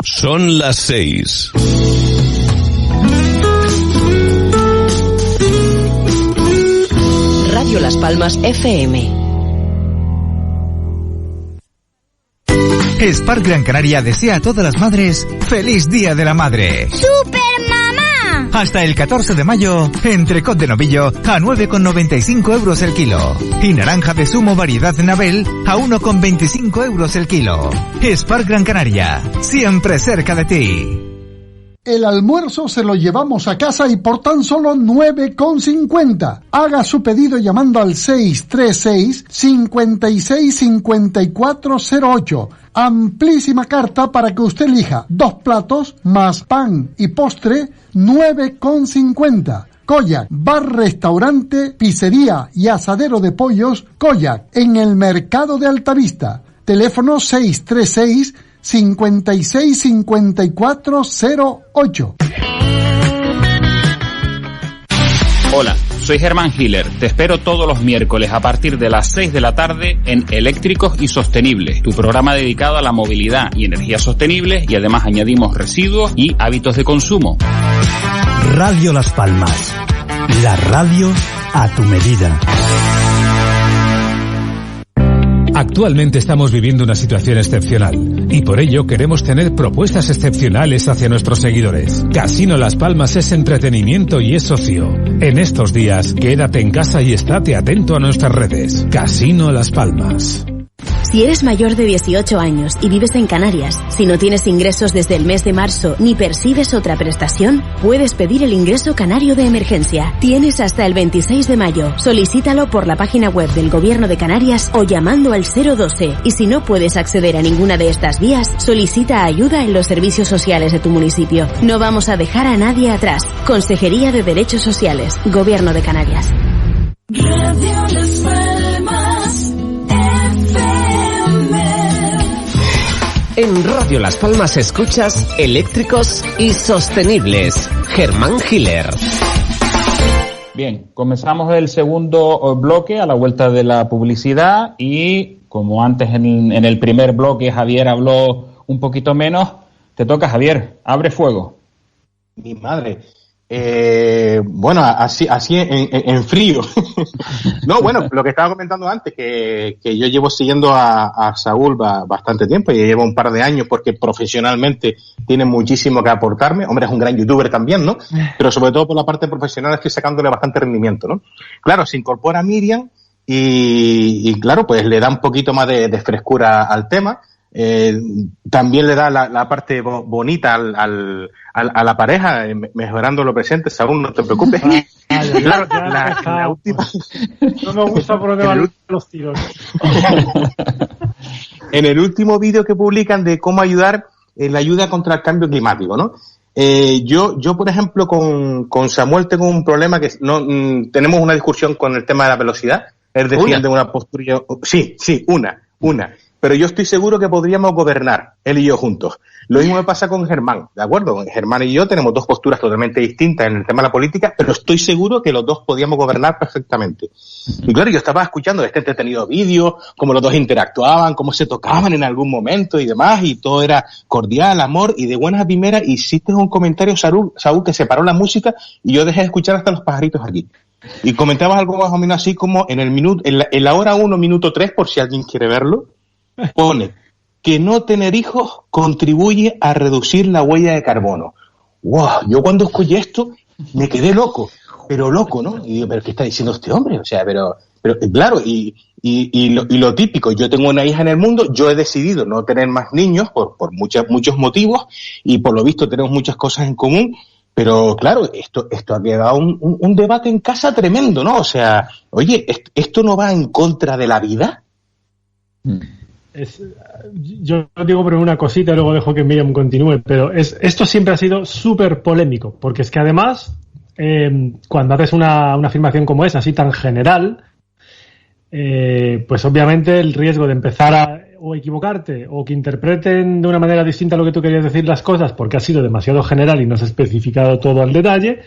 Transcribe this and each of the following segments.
Son las 6. Radio Las Palmas FM. Spark Gran Canaria desea a todas las madres ¡Feliz Día de la Madre! ¡Super mamá! Hasta el 14 de mayo, entrecot de novillo a 9,95 euros el kilo. Y naranja de zumo variedad Nabel a 1,25 euros el kilo. Spark Gran Canaria, siempre cerca de ti. El almuerzo se lo llevamos a casa y por tan solo 9,50. Haga su pedido llamando al 636 56 5408. Amplísima carta para que usted elija 2 platos más pan y postre, 9,50. Koyak, bar, restaurante, pizzería y asadero de pollos, Koyak, en el mercado de Altavista. Teléfono 636 56 5408. Hola, soy Germán Hiller. Te espero todos los miércoles a partir de las 6 de la tarde en Eléctricos y Sostenibles, tu programa dedicado a la movilidad y energías sostenibles, y además añadimos residuos y hábitos de consumo. Radio Las Palmas, la radio a tu medida. Actualmente estamos viviendo una situación excepcional y por ello queremos tener propuestas excepcionales hacia nuestros seguidores. Casino Las Palmas es entretenimiento y es ocio. En estos días, quédate en casa y estate atento a nuestras redes. Casino Las Palmas. Si eres mayor de 18 años y vives en Canarias, si no tienes ingresos desde el mes de marzo ni percibes otra prestación, puedes pedir el ingreso canario de emergencia. Tienes hasta el 26 de mayo. Solicítalo por la página web del Gobierno de Canarias o llamando al 012. Y si no puedes acceder a ninguna de estas vías, solicita ayuda en los servicios sociales de tu municipio. No vamos a dejar a nadie atrás. Consejería de Derechos Sociales, Gobierno de Canarias. Radio Las Palmas. En Radio Las Palmas escuchas Eléctricos y Sostenibles. Germán Hiller. Bien, comenzamos el segundo bloque a la vuelta de la publicidad y como antes en el primer bloque Javier habló un poquito menos, te toca, Javier, abre fuego. Mi madre. Bueno, así en frío. No, bueno, lo que estaba comentando antes, que yo llevo siguiendo a Saúl bastante tiempo, y llevo un par de años porque profesionalmente tiene muchísimo que aportarme. Hombre, es un gran youtuber también, ¿no? Pero sobre todo por la parte profesional estoy sacándole bastante rendimiento, ¿no? Claro, se incorpora Miriam y claro, pues le da un poquito más de frescura al tema. También le da la parte bonita a la pareja, mejorando lo presente. Saúl, no te preocupes. Claro, la última. No me gusta por dónde van los tiros. En el último vídeo que publican de cómo ayudar en la ayuda contra el cambio climático, ¿no? Yo por ejemplo, con Samuel tengo un problema que no tenemos una discusión con el tema de la velocidad. Él defiende una postura. Sí, una. Pero yo estoy seguro que podríamos gobernar, él y yo juntos. Lo mismo me pasa con Germán, ¿de acuerdo? Germán y yo tenemos dos posturas totalmente distintas en el tema de la política, pero estoy seguro que los dos podíamos gobernar perfectamente. Y claro, yo estaba escuchando este entretenido vídeo, cómo los dos interactuaban, cómo se tocaban en algún momento y demás, y todo era cordial, amor, y de buenas a primeras hiciste un comentario, Saúl, que separó la música y yo dejé de escuchar hasta los pajaritos aquí. Y comentabas algo más o menos así como en la hora 1, minuto 3, por si alguien quiere verlo. Pone que no tener hijos contribuye a reducir la huella de carbono. ¡Wow! Yo cuando escuché esto me quedé loco, ¿no? Y digo, ¿pero qué está diciendo este hombre? O sea, pero claro, y lo típico, yo tengo una hija en el mundo, yo he decidido no tener más niños por muchos motivos y por lo visto tenemos muchas cosas en común. Pero claro, esto ha quedado un debate en casa tremendo, ¿no? O sea, oye, ¿esto no va en contra de la vida? Yo digo por una cosita y luego dejo que Miriam continúe, pero esto siempre ha sido súper polémico, porque es que además, cuando haces una afirmación como esa, así tan general, pues obviamente el riesgo de empezar a o equivocarte o que interpreten de una manera distinta lo que tú querías decir las cosas porque ha sido demasiado general y no has especificado todo al detalle,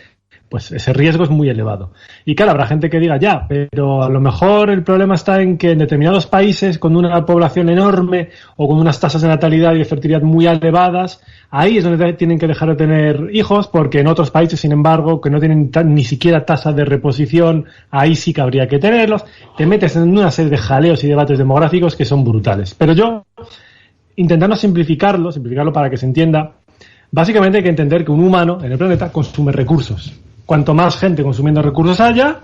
pues ese riesgo es muy elevado. Y claro, habrá gente que diga, ya, pero a lo mejor el problema está en que en determinados países con una población enorme o con unas tasas de natalidad y de fertilidad muy elevadas, ahí es donde tienen que dejar de tener hijos, porque en otros países, sin embargo, que no tienen ni siquiera tasa de reposición, ahí sí que habría que tenerlos. Te metes en una serie de jaleos y debates demográficos que son brutales. Pero yo, intentando simplificarlo para que se entienda, básicamente hay que entender que un humano en el planeta consume recursos. Cuanto más gente consumiendo recursos haya,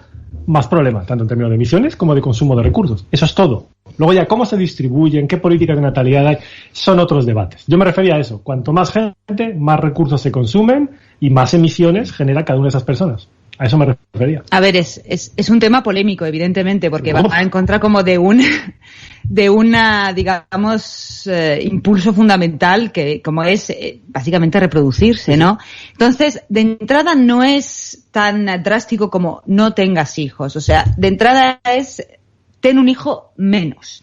más problemas, tanto en términos de emisiones como de consumo de recursos. Eso es todo. Luego ya cómo se distribuyen, qué políticas de natalidad hay, son otros debates. Yo me refería a eso. Cuanto más gente, más recursos se consumen y más emisiones genera cada una de esas personas. A eso me refería. A ver, es un tema polémico, evidentemente, porque va en contra como de una, digamos, impulso fundamental que como es básicamente reproducirse, ¿no? Entonces, de entrada no es tan drástico como no tengas hijos. O sea, de entrada es ten un hijo menos.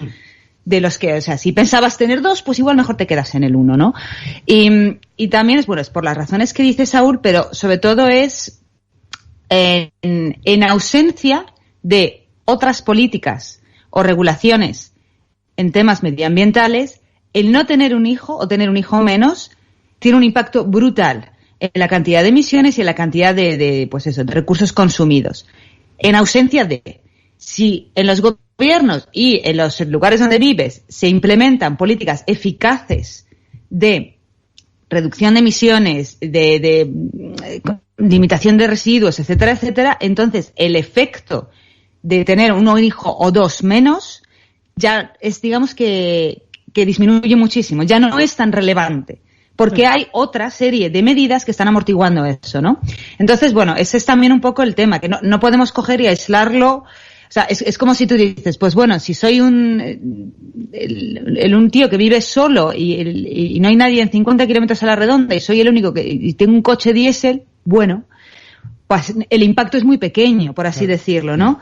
De los que, o sea, si pensabas tener 2, pues igual mejor te quedas en el 1, ¿no? Y también es, bueno, es por las razones que dice Saúl, pero sobre todo es en ausencia de otras políticas o regulaciones en temas medioambientales, el no tener un hijo o tener un hijo menos tiene un impacto brutal en la cantidad de emisiones y en la cantidad de recursos consumidos. En ausencia de, si en los gobiernos y en los lugares donde vives se implementan políticas eficaces de reducción de emisiones, de limitación de residuos, etcétera, etcétera, entonces el efecto de tener un hijo o 2 menos ya es, digamos que disminuye muchísimo, ya no es tan relevante, porque hay otra serie de medidas que están amortiguando eso, ¿no? Entonces, bueno, ese es también un poco el tema, que no podemos coger y aislarlo. O sea, es como si tú dices, pues bueno, si soy un tío que vive solo y no hay nadie en 50 kilómetros a la redonda y soy el único y tengo un coche diésel, bueno, pues el impacto es muy pequeño, por así decirlo, ¿no?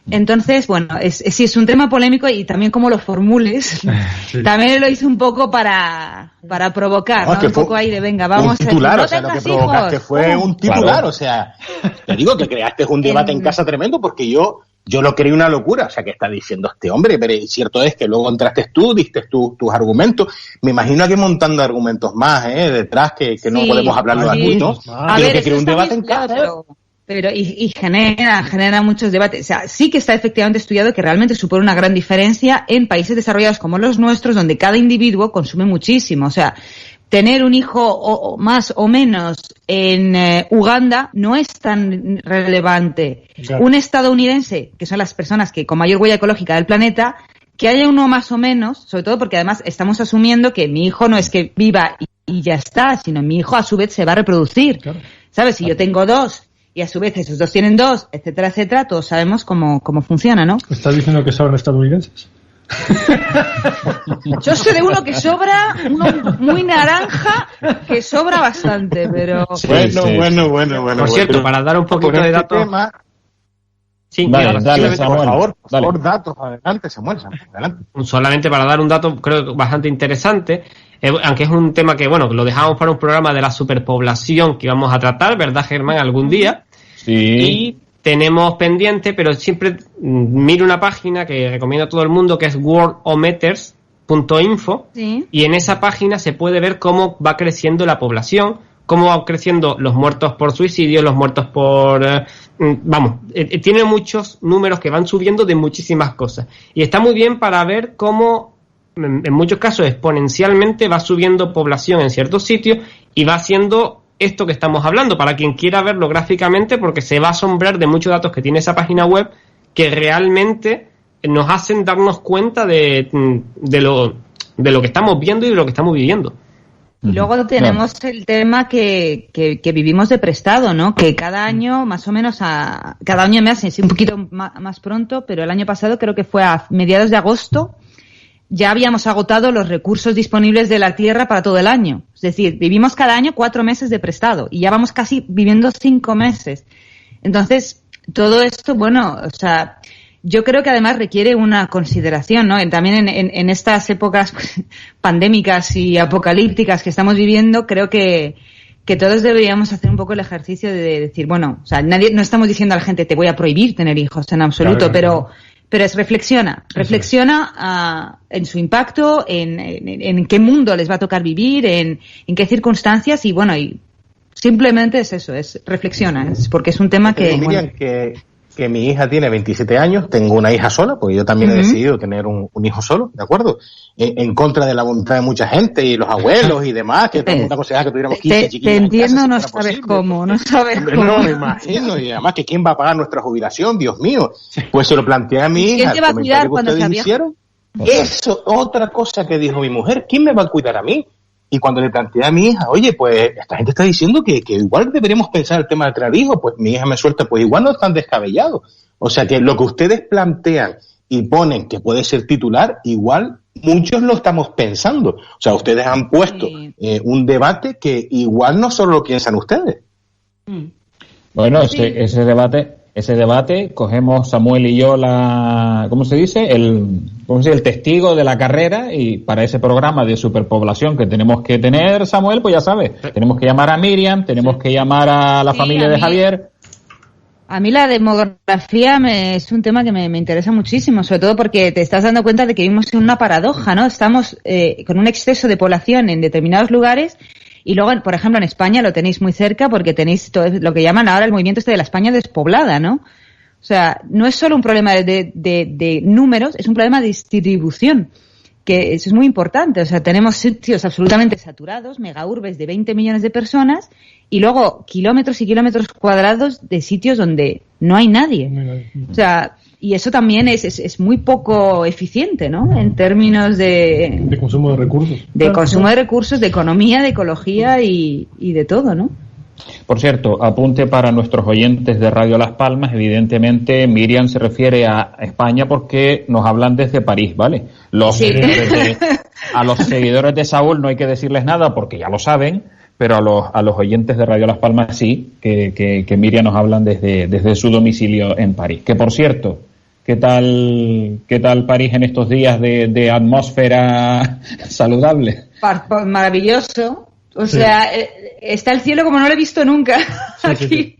Entonces, bueno, sí es un tema polémico y también como lo formules, sí. También lo hice un poco para provocar, ¿no? Un poco ahí de venga, vamos un titular, a o sea, lo que provocaste fue un titular, claro. O sea, te digo que creaste un debate en casa tremendo porque yo lo creí una locura, o sea, que está diciendo este hombre, pero cierto es que luego entraste tú, diste tus argumentos, me imagino que montando argumentos más, detrás, que no podemos hablarlo aquí, ¿no? Pero que creó un debate en casa. Pero genera muchos debates. O sea, sí que está efectivamente estudiado que realmente supone una gran diferencia en países desarrollados como los nuestros, donde cada individuo consume muchísimo. O sea, tener un hijo o más o menos en Uganda no es tan relevante. Claro. Un estadounidense, que son las personas que con mayor huella ecológica del planeta, que haya uno más o menos, sobre todo porque además estamos asumiendo que mi hijo no es que viva y ya está, sino mi hijo a su vez se va a reproducir. Claro. ¿Sabes? Si yo tengo 2 y a su vez esos 2 tienen 2, etcétera, etcétera, todos sabemos cómo funciona, ¿no? ¿Estás diciendo que son estadounidenses? Yo sé de uno que sobra, uno muy naranja, que sobra bastante, pero... Bueno. Por cierto, para dar un poquito de datos... Tema... Sí, dale, por favor, datos, adelante, Samuel, adelante. Solamente para dar un dato, creo que bastante interesante, aunque es un tema que, bueno, lo dejamos para un programa de la superpoblación que vamos a tratar, ¿verdad, Germán? Algún día. Sí. Y tenemos pendiente, pero siempre miro una página que recomiendo a todo el mundo, que es worldometers.info, sí. Y en esa página se puede ver cómo va creciendo la población, cómo van creciendo los muertos por suicidio, los muertos por... tiene muchos números que van subiendo de muchísimas cosas. Y está muy bien para ver cómo, en muchos casos, exponencialmente va subiendo población en ciertos sitios y va haciendo esto que estamos hablando, para quien quiera verlo gráficamente, porque se va a asombrar de muchos datos que tiene esa página web que realmente nos hacen darnos cuenta de lo que estamos viendo y de lo que estamos viviendo. Y luego tenemos el tema que vivimos de prestado, ¿no? Que cada año, más o menos, cada año me hace un poquito más pronto, pero el año pasado creo que fue a mediados de agosto, ya habíamos agotado los recursos disponibles de la tierra para todo el año. Es decir, vivimos cada año 4 meses de prestado y ya vamos casi viviendo 5 meses. Entonces, todo esto, bueno, o sea, yo creo que además requiere una consideración, ¿no? También en estas épocas pandémicas y apocalípticas que estamos viviendo, creo que que todos deberíamos hacer un poco el ejercicio de decir, bueno, o sea, no estamos diciendo a la gente te voy a prohibir tener hijos en absoluto, pero es reflexiona en su impacto, en qué mundo les va a tocar vivir, en qué circunstancias y bueno, y simplemente es eso, es reflexiona, porque es un tema que... Miriam, que mi hija tiene 27 años, tengo una hija sola, porque yo también he decidido tener un hijo solo, ¿de acuerdo? En contra de la voluntad de mucha gente y los abuelos y demás, que todo el mundo aconsejaba que tuviéramos 15 chiquillos. Te entiendo, no sabes cómo, no sabes cómo. No, me imagino, y además que quién va a pagar nuestra jubilación, Dios mío. Pues se lo planteé a mi hija. ¿Quién te va a cuidar cuando sea viejo? Eso, otra cosa que dijo mi mujer, ¿quién me va a cuidar a mí? Y cuando le planteé a mi hija, oye, pues esta gente está diciendo que igual deberíamos pensar el tema de tener hijos, pues mi hija me suelta, pues igual no es tan descabellado. O sea que lo que ustedes plantean y ponen que puede ser titular, igual muchos lo estamos pensando. O sea, ustedes han puesto un debate que igual no solo lo piensan ustedes. Bueno, ese debate, cogemos Samuel y yo ¿cómo se dice? El testigo de la carrera, y para ese programa de superpoblación que tenemos que tener, Samuel, pues ya sabes, tenemos que llamar a Miriam, tenemos que llamar a la familia de Javier. A mí la demografía es un tema que me interesa muchísimo, sobre todo porque te estás dando cuenta de que vivimos en una paradoja, ¿no? Estamos con un exceso de población en determinados lugares. Y luego, por ejemplo, en España lo tenéis muy cerca porque tenéis todo lo que llaman ahora el movimiento de la España despoblada, ¿no? O sea, no es solo un problema de números, es un problema de distribución, que eso es muy importante. O sea, tenemos sitios absolutamente saturados, megaurbes de 20 millones de personas, y luego kilómetros y kilómetros cuadrados de sitios donde no hay nadie. O sea, y eso también es muy poco eficiente, ¿no? En términos de consumo de recursos. De consumo de recursos, de economía, de ecología y de todo, ¿no? Por cierto, apunte para nuestros oyentes de Radio Las Palmas, evidentemente Miriam se refiere a España porque nos hablan desde París, ¿vale? A los seguidores de Saúl no hay que decirles nada porque ya lo saben, pero a los oyentes de Radio Las Palmas sí, que Miriam nos hablan desde su domicilio en París. Que por cierto, ¿qué tal París en estos días de atmósfera saludable? Maravilloso. O sea, está el cielo como no lo he visto nunca. Aquí,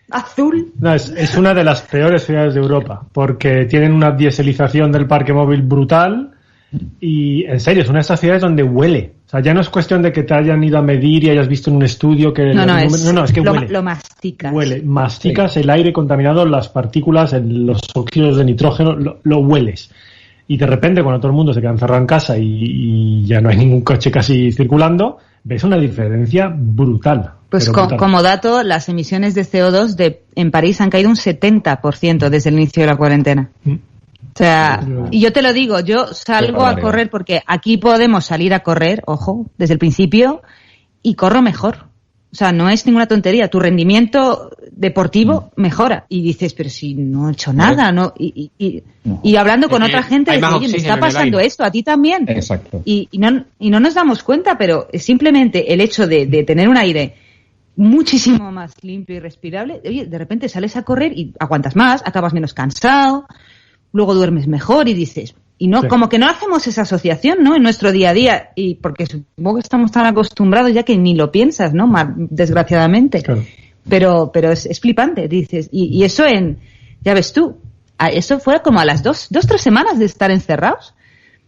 azul. No, es una de las peores ciudades de Europa, porque tienen una dieselización del parque móvil brutal y, en serio, es una de estas ciudades donde huele. O sea, ya no es cuestión de que te hayan ido a medir y hayas visto en un estudio que... es que huele. Lo masticas. Huele. Masticas el aire contaminado, las partículas, los óxidos de nitrógeno, lo hueles. Y de repente, cuando todo el mundo se queda encerrado en casa y ya no hay ningún coche casi circulando, ves una diferencia brutal. Pues como dato, las emisiones de CO2 en París han caído un 70% desde el inicio de la cuarentena. O sea, y yo te lo digo, yo salgo a correr porque aquí podemos salir a correr, ojo, desde el principio, y corro mejor. O sea, no es ninguna tontería. Tu rendimiento deportivo mejora. Y dices, pero si no he hecho nada, ¿no? Y hablando con otra gente, dices, oye, me está pasando esto, a ti también. Exacto. Y no nos damos cuenta, pero simplemente el hecho de tener un aire muchísimo más limpio y respirable, oye, de repente sales a correr y aguantas más, acabas menos cansado, luego duermes mejor y dices... Y no, como que no hacemos esa asociación, ¿no? En nuestro día a día, y porque supongo que estamos tan acostumbrados ya que ni lo piensas, ¿no? Desgraciadamente. Claro. Pero es flipante, dices. Y eso ya ves tú, eso fue como a las 2-3 semanas de estar encerrados.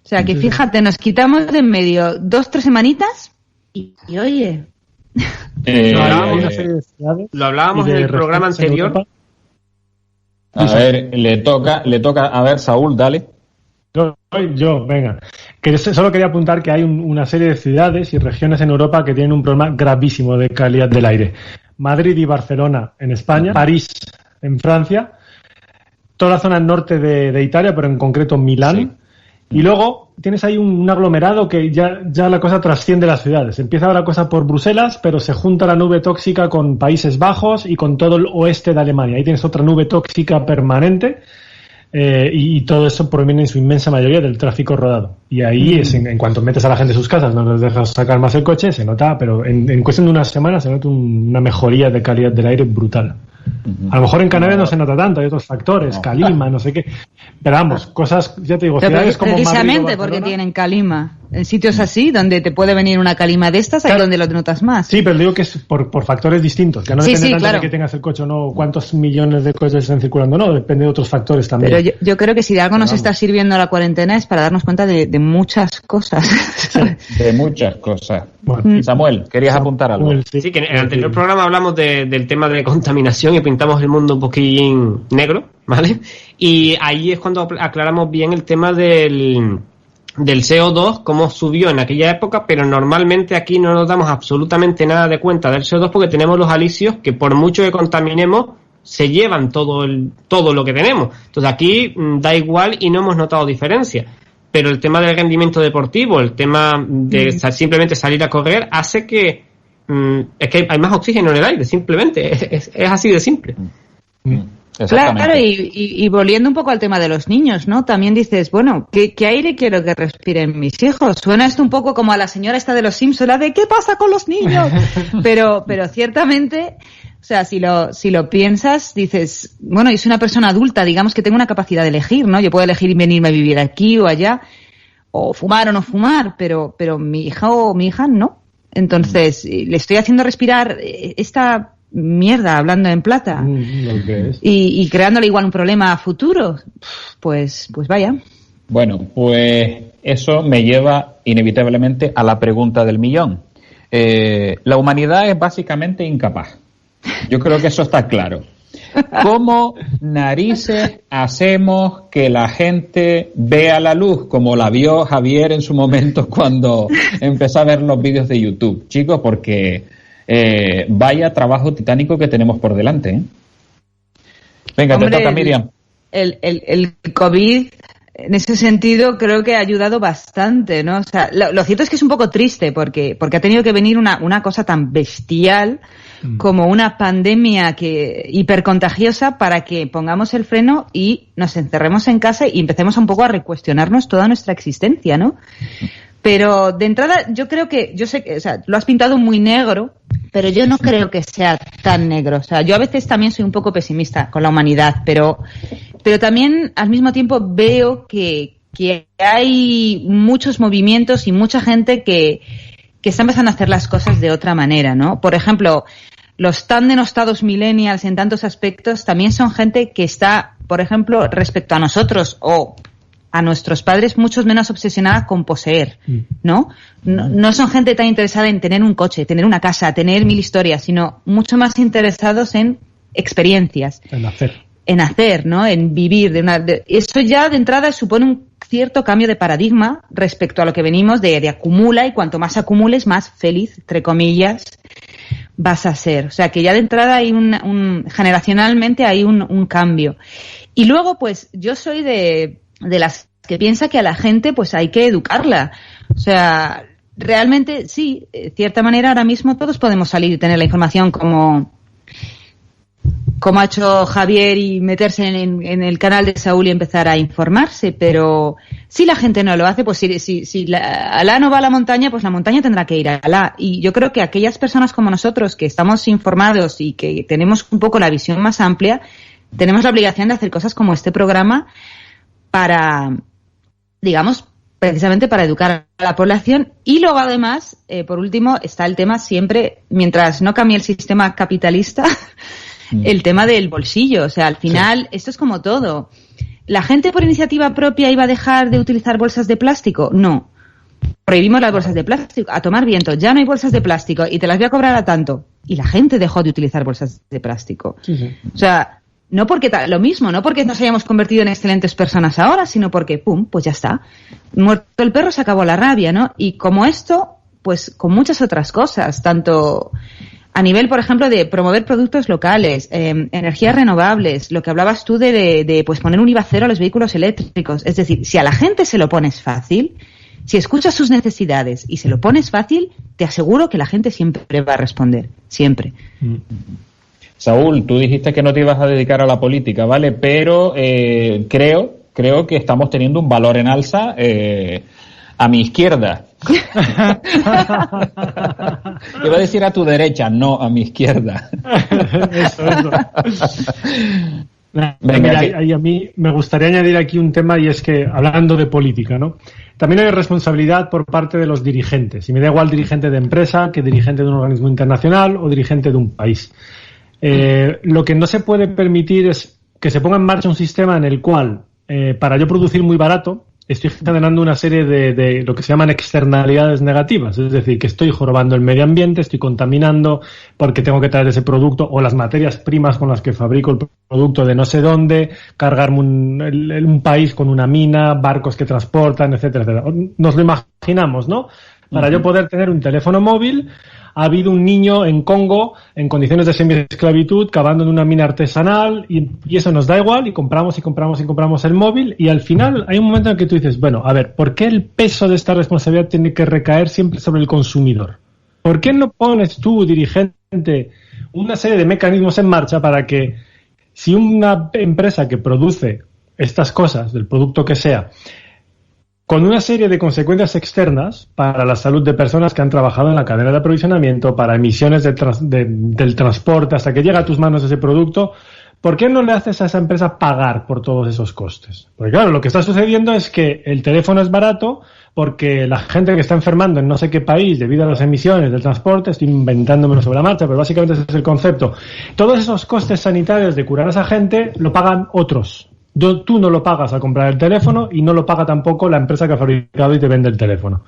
O sea que fíjate, nos quitamos de en medio 2-3 semanitas y oye. Lo hablábamos en el programa anterior. A ver, le toca, a ver, Saúl, dale. Yo, venga. Que solo quería apuntar que hay una serie de ciudades y regiones en Europa que tienen un problema gravísimo de calidad del aire. Madrid y Barcelona en España, París en Francia, toda la zona norte de Italia, pero en concreto Milán. Sí. Y luego tienes ahí un aglomerado que ya la cosa trasciende las ciudades. Empieza la cosa por Bruselas, pero se junta la nube tóxica con Países Bajos y con todo el oeste de Alemania. Ahí tienes otra nube tóxica permanente. Y todo eso proviene en su inmensa mayoría del tráfico rodado. Y ahí en cuanto metes a la gente en sus casas, no les dejas sacar más el coche, se nota, pero en cuestión de unas semanas se nota una mejoría de calidad del aire brutal. A lo mejor en Canarias no se nota tanto, hay otros factores, Calima, no sé qué. Pero vamos, cosas, ya te digo, ciudades como Madrid o Barcelona, precisamente porque tienen Calima. En sitios así, donde te puede venir una calima de estas, ahí donde lo notas más. Sí, pero digo que es por factores distintos, que no depende tanto de que tengas el coche o no, cuántos millones de coches están circulando, no, depende de otros factores también. Pero yo creo que si de algo nos está sirviendo la cuarentena es para darnos cuenta de muchas cosas. De muchas cosas. Bueno. Samuel, ¿querías apuntar algo? Sí, que en el anterior programa hablamos del tema de contaminación y pintamos el mundo un poquín negro, ¿vale? Y ahí es cuando aclaramos bien el tema del CO2, cómo subió en aquella época, pero normalmente aquí no nos damos absolutamente nada de cuenta del CO2 porque tenemos los alisios que por mucho que contaminemos se llevan todo lo que tenemos. Entonces aquí da igual y no hemos notado diferencia. Pero el tema del rendimiento deportivo, el tema de simplemente salir a correr, hace que es que hay más oxígeno en el aire, simplemente. Es así de simple. Claro, y volviendo un poco al tema de los niños, ¿no? También dices, bueno, ¿qué aire quiero que respiren mis hijos? Suena esto un poco como a la señora esta de los Simpson, la de ¿qué pasa con los niños? Pero ciertamente, o sea, si lo piensas, dices, bueno, yo soy una persona adulta, digamos que tengo una capacidad de elegir, ¿no? Yo puedo elegir venirme a vivir aquí o allá, o fumar o no fumar, pero mi hija o mi hija no. Entonces, le estoy haciendo respirar esta mierda, hablando en plata, y creándole igual un problema a futuro, pues vaya. Bueno, pues eso me lleva inevitablemente a la pregunta del millón. La humanidad es básicamente incapaz. Yo creo que eso está claro. ¿Cómo narices hacemos que la gente vea la luz como la vio Javier en su momento cuando empezó a ver los vídeos de YouTube? Chicos, porque vaya trabajo titánico que tenemos por delante, ¿eh? Venga, hombre, te toca, Miriam. El COVID, en ese sentido, creo que ha ayudado bastante, ¿no? O sea, lo cierto es que es un poco triste porque ha tenido que venir una cosa tan bestial como una pandemia hipercontagiosa para que pongamos el freno y nos encerremos en casa y empecemos un poco a recuestionarnos toda nuestra existencia, ¿no? Pero de entrada yo creo que, yo sé que, o sea, lo has pintado muy negro, pero yo no creo que sea tan negro. O sea, yo a veces también soy un poco pesimista con la humanidad, pero también al mismo tiempo veo que hay muchos movimientos y mucha gente que está empezando a hacer las cosas de otra manera, ¿no? Por ejemplo, los tan denostados millennials en tantos aspectos también son gente que está, por ejemplo, respecto a nosotros o a nuestros padres, mucho menos obsesionada con poseer, ¿no? No son gente tan interesada en tener un coche, tener una casa, tener 1000 historias, sino mucho más interesados en experiencias. En hacer, ¿no? En vivir. Eso ya de entrada supone un cierto cambio de paradigma respecto a lo que venimos de acumula, y cuanto más acumules, más feliz, entre comillas, vas a ser. O sea, que ya de entrada hay generacionalmente hay un cambio. Y luego, pues, yo soy de las que piensa que a la gente, pues, hay que educarla. O sea, realmente, sí, de cierta manera, ahora mismo todos podemos salir y tener la información como ha hecho Javier y meterse en el canal de Saúl y empezar a informarse, pero si la gente no lo hace, pues si Alá no va a la montaña, pues la montaña tendrá que ir a Alá. Y yo creo que aquellas personas como nosotros que estamos informados y que tenemos un poco la visión más amplia, tenemos la obligación de hacer cosas como este programa para, digamos, precisamente para educar a la población. Y luego además, por último, está el tema siempre, mientras no cambie el sistema capitalista, el tema del bolsillo. O sea, al final, esto es como todo. ¿La gente por iniciativa propia iba a dejar de utilizar bolsas de plástico? No. Prohibimos las bolsas de plástico. A tomar viento. Ya no hay bolsas de plástico y te las voy a cobrar a tanto. Y la gente dejó de utilizar bolsas de plástico. O sea, no porque lo mismo, no porque nos hayamos convertido en excelentes personas ahora, sino porque, pum, pues ya está. Muerto el perro, se acabó la rabia, ¿no? Y como esto, pues con muchas otras cosas, tanto a nivel, por ejemplo, de promover productos locales, energías renovables, lo que hablabas tú de pues poner un IVA cero a los vehículos eléctricos. Es decir, si a la gente se lo pones fácil, si escuchas sus necesidades y se lo pones fácil, te aseguro que la gente siempre va a responder. Siempre. Saúl, tú dijiste que no te ibas a dedicar a la política, ¿vale? Pero creo que estamos teniendo un valor en alza a mi izquierda. Iba a decir a tu derecha, no a mi izquierda. Eso. Venga, a mí me gustaría añadir aquí un tema, y es que, hablando de política, ¿no? También hay responsabilidad por parte de los dirigentes, y me da igual dirigente de empresa que dirigente de un organismo internacional o dirigente de un país. Lo que no se puede permitir es que se ponga en marcha un sistema en el cual, para yo producir muy barato, estoy generando una serie de lo que se llaman externalidades negativas, es decir, que estoy jorobando el medio ambiente, estoy contaminando porque tengo que traer ese producto o las materias primas con las que fabrico el producto de no sé dónde, cargarme un país con una mina, barcos que transportan, etcétera, etcétera. Nos lo imaginamos, ¿no? Para yo poder tener un teléfono móvil, ha habido un niño en Congo en condiciones de semiesclavitud cavando en una mina artesanal y eso nos da igual y compramos el móvil, y al final hay un momento en el que tú dices, bueno, a ver, ¿por qué el peso de esta responsabilidad tiene que recaer siempre sobre el consumidor? ¿Por qué no pones tú, dirigente, una serie de mecanismos en marcha para que si una empresa que produce estas cosas, del producto que sea, con una serie de consecuencias externas para la salud de personas que han trabajado en la cadena de aprovisionamiento, para emisiones del transporte hasta que llega a tus manos ese producto, ¿por qué no le haces a esa empresa pagar por todos esos costes? Porque claro, lo que está sucediendo es que el teléfono es barato porque la gente que está enfermando en no sé qué país debido a las emisiones del transporte, estoy inventándomelo sobre la marcha, pero básicamente ese es el concepto. Todos esos costes sanitarios de curar a esa gente lo pagan otros. Tú no lo pagas al comprar el teléfono y no lo paga tampoco la empresa que ha fabricado y te vende el teléfono.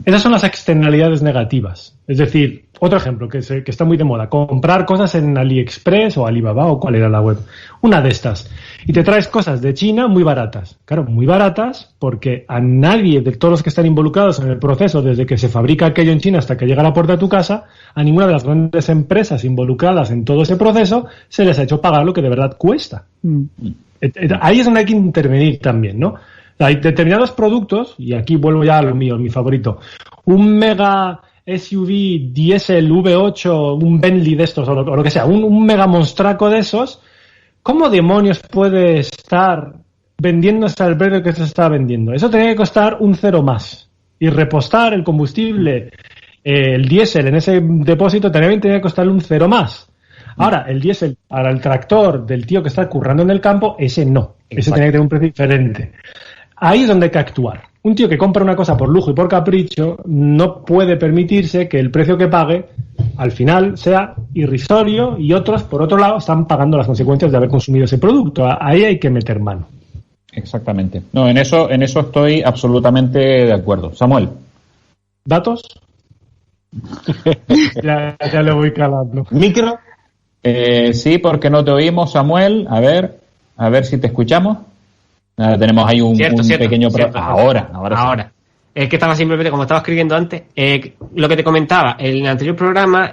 Esas son las externalidades negativas. Es decir, otro ejemplo que está muy de moda, comprar cosas en AliExpress o Alibaba o cuál era la web. Una de estas. Y te traes cosas de China muy baratas. Claro, muy baratas porque a nadie de todos los que están involucrados en el proceso, desde que se fabrica aquello en China hasta que llega a la puerta de tu casa, a ninguna de las grandes empresas involucradas en todo ese proceso se les ha hecho pagar lo que de verdad cuesta. Ahí es donde hay que intervenir también, ¿no? Hay determinados productos, y aquí vuelvo ya a lo mío, mi favorito, un mega SUV diésel V8, un Bentley de estos, o lo que sea, un mega monstraco de esos, ¿cómo demonios puede estar vendiéndose al precio que se está vendiendo? Eso tenía que costar un cero más, y repostar el combustible, el diésel en ese depósito también tenía que costarle un cero más. Ahora, el diésel para el tractor del tío que está currando en el campo, ese no. Ese tiene que tener un precio diferente. Ahí es donde hay que actuar. Un tío que compra una cosa por lujo y por capricho no puede permitirse que el precio que pague al final sea irrisorio, y otros, por otro lado, están pagando las consecuencias de haber consumido ese producto. Ahí hay que meter mano. Exactamente. No, en eso estoy absolutamente de acuerdo. Samuel. ¿Datos? ya le voy calando. ¿Micro? Sí, porque no te oímos, Samuel. A ver si te escuchamos. Tenemos ahí un pequeño cierto. Ahora. Es que estaba simplemente, como estaba escribiendo antes, lo que te comentaba, en el anterior programa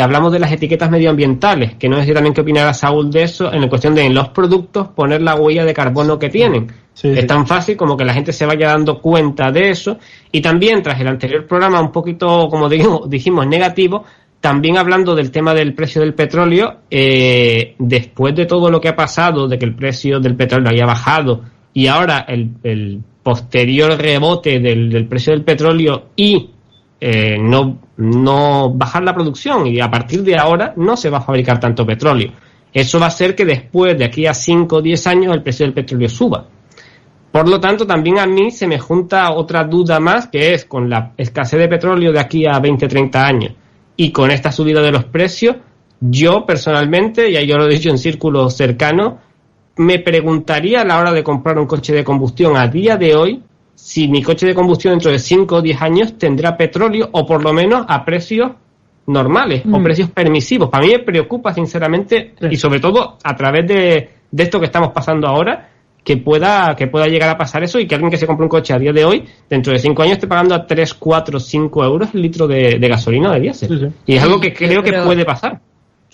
hablamos de las etiquetas medioambientales, que no sé si también qué opinará Saúl de eso, en la cuestión de en los productos poner la huella de carbono que tienen. Es tan fácil como que la gente se vaya dando cuenta de eso. Y también, tras el anterior programa, un poquito, como dijimos, negativo, también hablando del tema del precio del petróleo, después de todo lo que ha pasado, de que el precio del petróleo haya bajado, y ahora el posterior rebote del precio del petróleo y no bajar la producción, y a partir de ahora no se va a fabricar tanto petróleo. Eso va a hacer que después, de aquí a 5 o 10 años, el precio del petróleo suba. Por lo tanto, también a mí se me junta otra duda más, que es con la escasez de petróleo de aquí a 20 o 30 años. Y con esta subida de los precios, yo personalmente, y yo lo he dicho en círculos cercanos, me preguntaría a la hora de comprar un coche de combustión a día de hoy, si mi coche de combustión dentro de 5 o 10 años tendrá petróleo, o por lo menos a precios normales o precios permisivos. Para mí me preocupa sinceramente, y sobre todo a través de esto que estamos pasando ahora, que pueda llegar a pasar eso, y que alguien que se compre un coche a día de hoy, dentro de 5 años, esté pagando a 3, 4, 5 euros el litro de gasolina o de diésel. Y es algo que creo que puede pasar.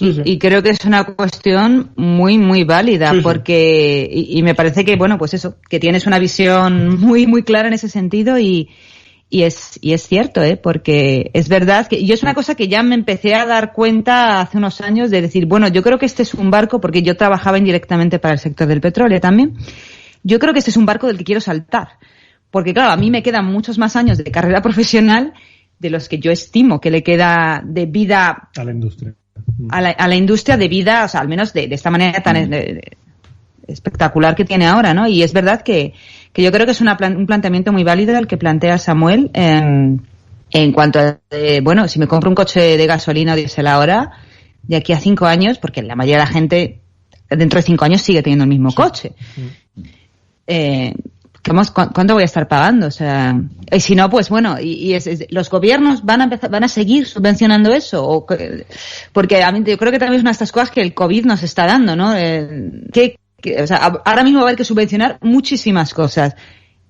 Y creo que es una cuestión muy, muy válida, porque y me parece que, bueno, pues eso, que tienes una visión muy, muy clara en ese sentido, y es cierto, porque es verdad que yo es una cosa que ya me empecé a dar cuenta hace unos años, de decir, bueno, yo creo que este es un barco, porque yo trabajaba indirectamente para el sector del petróleo también. Yo creo que este es un barco del que quiero saltar, porque claro, a mí me quedan muchos más años de carrera profesional de los que yo estimo que le queda de vida a la industria. A la industria de vida, o sea, al menos de esta manera tan espectacular que tiene ahora, ¿no? Y es verdad que yo creo que es un planteamiento muy válido el que plantea Samuel en cuanto a, bueno, si me compro un coche de gasolina o diésel ahora, de aquí a 5 años, porque la mayoría de la gente dentro de 5 años sigue teniendo el mismo coche. ¿Cuánto voy a estar pagando? O sea, y si no, pues bueno, los gobiernos van a seguir subvencionando eso, porque a mí yo creo que también es una de estas cosas que el COVID nos está dando, ¿no? O sea, ahora mismo va a haber que subvencionar muchísimas cosas.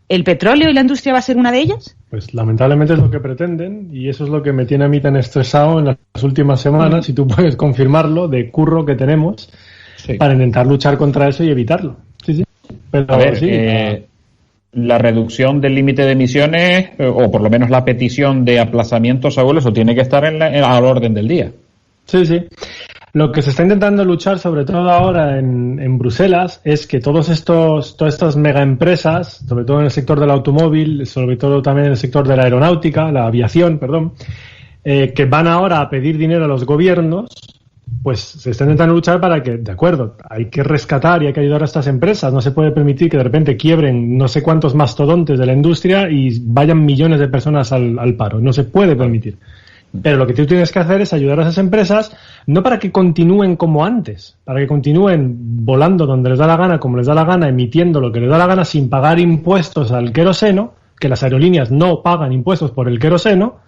¿El petróleo y la industria va a ser una de ellas? Pues lamentablemente es lo que pretenden, y eso es lo que me tiene a mí tan estresado en las últimas semanas, y tú puedes confirmarlo, de curro que tenemos para intentar luchar contra eso y evitarlo. Sí. Pero, a ver, la reducción del límite de emisiones, o por lo menos la petición de aplazamiento, Saúl, eso tiene que estar al orden del día. Sí. Lo que se está intentando luchar, sobre todo ahora en Bruselas, es que todas estas mega empresas, sobre todo en el sector del automóvil, sobre todo también en el sector de la aeronáutica, la aviación, que van ahora a pedir dinero a los gobiernos, pues se está intentando luchar para que, de acuerdo, hay que rescatar y hay que ayudar a estas empresas. No se puede permitir que de repente quiebren no sé cuántos mastodontes de la industria y vayan millones de personas al paro. No se puede permitir. Pero lo que tú tienes que hacer es ayudar a esas empresas, no para que continúen como antes, para que continúen volando donde les da la gana, como les da la gana, emitiendo lo que les da la gana sin pagar impuestos al queroseno, que las aerolíneas no pagan impuestos por el queroseno.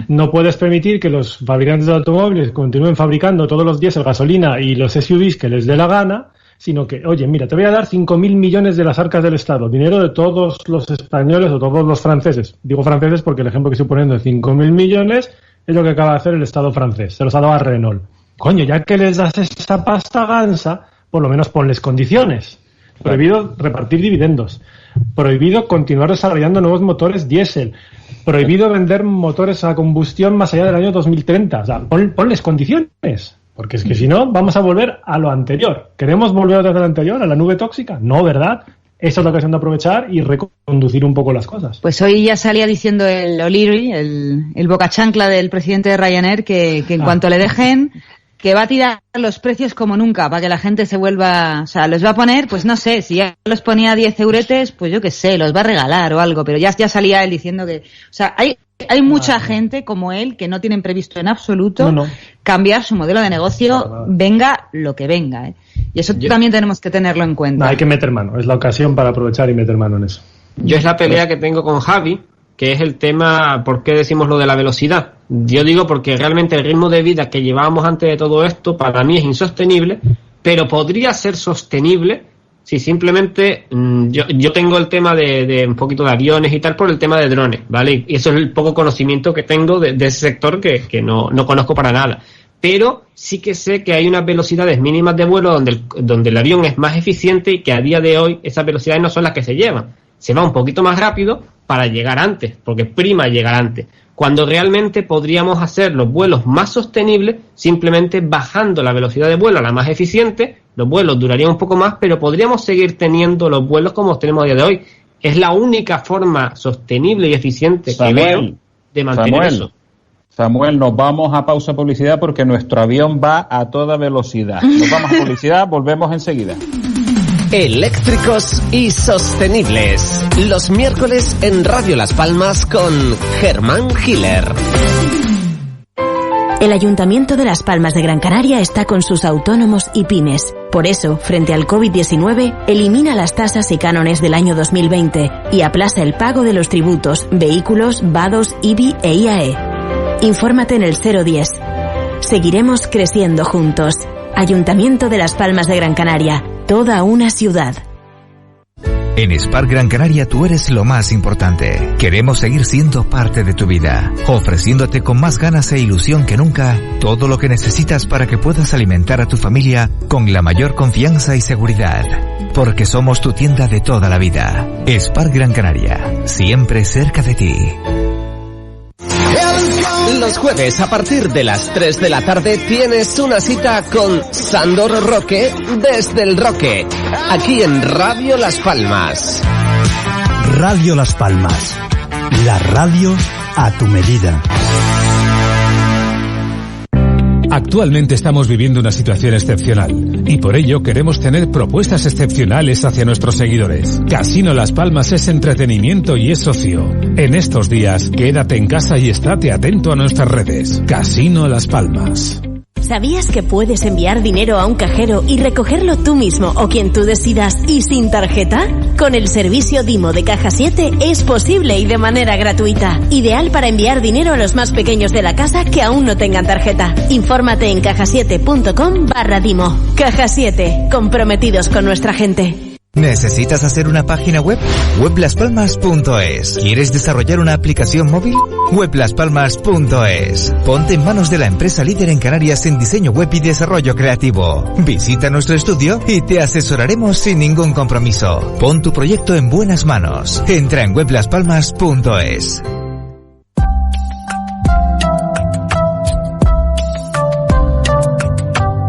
No puedes permitir que los fabricantes de automóviles continúen fabricando todos los días el gasolina y los SUVs que les dé la gana, sino que, oye, mira, te voy a dar 5.000 millones de las arcas del Estado, dinero de todos los españoles o todos los franceses. Digo franceses porque el ejemplo que estoy poniendo de 5.000 millones es lo que acaba de hacer el Estado francés, se los ha dado a Renault. Coño, ya que les das esa pasta gansa, por lo menos ponles condiciones. Prohibido repartir dividendos. Prohibido continuar desarrollando nuevos motores diésel. Prohibido vender motores a combustión más allá del año 2030. O sea, ponles condiciones. Porque es que si no, vamos a volver a lo anterior. ¿Queremos volver otra vez a lo anterior, a la nube tóxica? No, ¿verdad? Esa es la ocasión de aprovechar y reconducir un poco las cosas. Pues hoy ya salía diciendo el O'Leary, el bocachancla del presidente de Ryanair, que en cuanto le dejen, que va a tirar los precios como nunca, para que la gente se vuelva, o sea, los va a poner, pues no sé, si ya los ponía a 10 euretes, pues yo qué sé, los va a regalar o algo, pero ya salía él diciendo que, o sea, hay mucha gente como él que no tienen previsto en absoluto cambiar su modelo de negocio, venga lo que venga, ¿eh? Y eso también tenemos que tenerlo en cuenta. No, hay que meter mano, es la ocasión para aprovechar y meter mano en eso. Yo es la pelea que tengo con Javi, que es el tema, ¿por qué decimos lo de la velocidad? Yo digo porque realmente el ritmo de vida que llevábamos antes de todo esto, para mí es insostenible, pero podría ser sostenible si simplemente yo tengo el tema de un poquito de aviones y tal por el tema de drones, ¿vale? Y eso es el poco conocimiento que tengo de ese sector que no conozco para nada. Pero sí que sé que hay unas velocidades mínimas de vuelo donde el avión es más eficiente y que a día de hoy esas velocidades no son las que se llevan. Se va un poquito más rápido para llegar antes, porque prima llegar antes. Cuando realmente podríamos hacer los vuelos más sostenibles simplemente bajando la velocidad de vuelo a la más eficiente, los vuelos durarían un poco más, pero podríamos seguir teniendo los vuelos como los tenemos a día de hoy. Es la única forma sostenible y eficiente que veo de mantener eso. Samuel, nos vamos a pausa publicidad porque nuestro avión va a toda velocidad. Nos vamos a publicidad, volvemos enseguida. Eléctricos y sostenibles. Los miércoles en Radio Las Palmas con Germán Hiller. El Ayuntamiento de Las Palmas de Gran Canaria está con sus autónomos y pymes. Por eso, frente al COVID-19, elimina las tasas y cánones del año 2020 y aplaza el pago de los tributos, vehículos, vados, IBI e IAE. Infórmate en el 010. Seguiremos creciendo juntos. Ayuntamiento de Las Palmas de Gran Canaria. Toda una ciudad. En Spark Gran Canaria tú eres lo más importante. Queremos seguir siendo parte de tu vida, ofreciéndote con más ganas e ilusión que nunca todo lo que necesitas para que puedas alimentar a tu familia con la mayor confianza y seguridad. Porque somos tu tienda de toda la vida. Spark Gran Canaria, siempre cerca de ti. Los jueves a partir de las 3 de la tarde tienes una cita con Sandor Roque desde el Roque, aquí en Radio Las Palmas. Radio Las Palmas, la radio a tu medida. Actualmente estamos viviendo una situación excepcional y por ello queremos tener propuestas excepcionales hacia nuestros seguidores. Casino Las Palmas es entretenimiento y es ocio. En estos días, quédate en casa y estate atento a nuestras redes. Casino Las Palmas. ¿Sabías que puedes enviar dinero a un cajero y recogerlo tú mismo o quien tú decidas y sin tarjeta? Con el servicio Dimo de Caja 7 es posible y de manera gratuita. Ideal para enviar dinero a los más pequeños de la casa que aún no tengan tarjeta. Infórmate en cajasiete.com/Dimo. Caja 7, comprometidos con nuestra gente. ¿Necesitas hacer una página web? Weblaspalmas.es. ¿Quieres desarrollar una aplicación móvil? Weblaspalmas.es. Ponte en manos de la empresa líder en Canarias en diseño web y desarrollo creativo. Visita nuestro estudio y te asesoraremos sin ningún compromiso. Pon tu proyecto en buenas manos. Entra en weblaspalmas.es.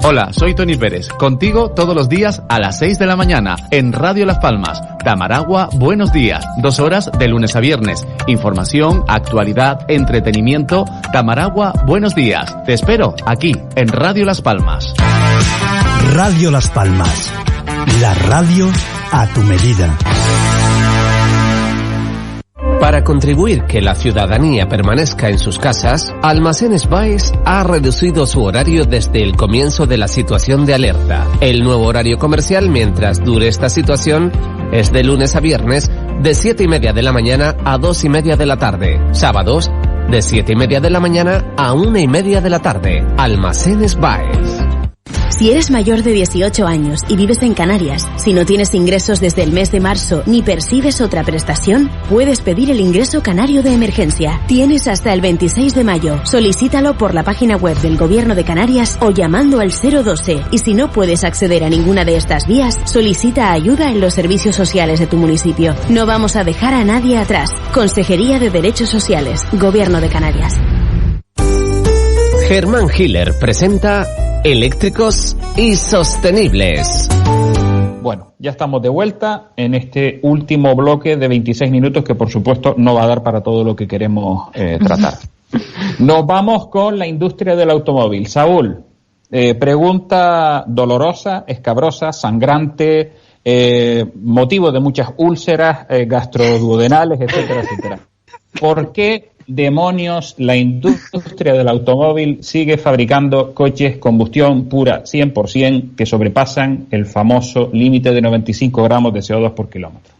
Hola, soy Tony Pérez, contigo todos los días a las 6 de la mañana en Radio Las Palmas. Tamaragua, buenos días, 2 horas de lunes a viernes. Información, actualidad, entretenimiento. Tamaragua, buenos días. Te espero aquí en Radio Las Palmas. Radio Las Palmas, la radio a tu medida. Para contribuir que la ciudadanía permanezca en sus casas, Almacenes Baes ha reducido su horario desde el comienzo de la situación de alerta. El nuevo horario comercial mientras dure esta situación es de lunes a viernes de 7:30 de la mañana a 2:30 de la tarde. Sábados de 7:30 de la mañana a 1:30 de la tarde. Almacenes Baes. Si eres mayor de 18 años y vives en Canarias, si no tienes ingresos desde el mes de marzo ni percibes otra prestación, puedes pedir el ingreso canario de emergencia. Tienes hasta el 26 de mayo. Solicítalo por la página web del Gobierno de Canarias o llamando al 012. Y si no puedes acceder a ninguna de estas vías, solicita ayuda en los servicios sociales de tu municipio. No vamos a dejar a nadie atrás. Consejería de Derechos Sociales, Gobierno de Canarias. Germán Hiller presenta Eléctricos y Sostenibles. Bueno, ya estamos de vuelta en este último bloque de 26 minutos que por supuesto no va a dar para todo lo que queremos tratar. Nos vamos con la industria del automóvil. Saúl, pregunta dolorosa, escabrosa, sangrante, motivo de muchas úlceras gastroduodenales, etcétera, etcétera. ¿Por qué demonios la industria del automóvil sigue fabricando coches combustión pura 100% que sobrepasan el famoso límite de 95 gramos de CO2 por kilómetro?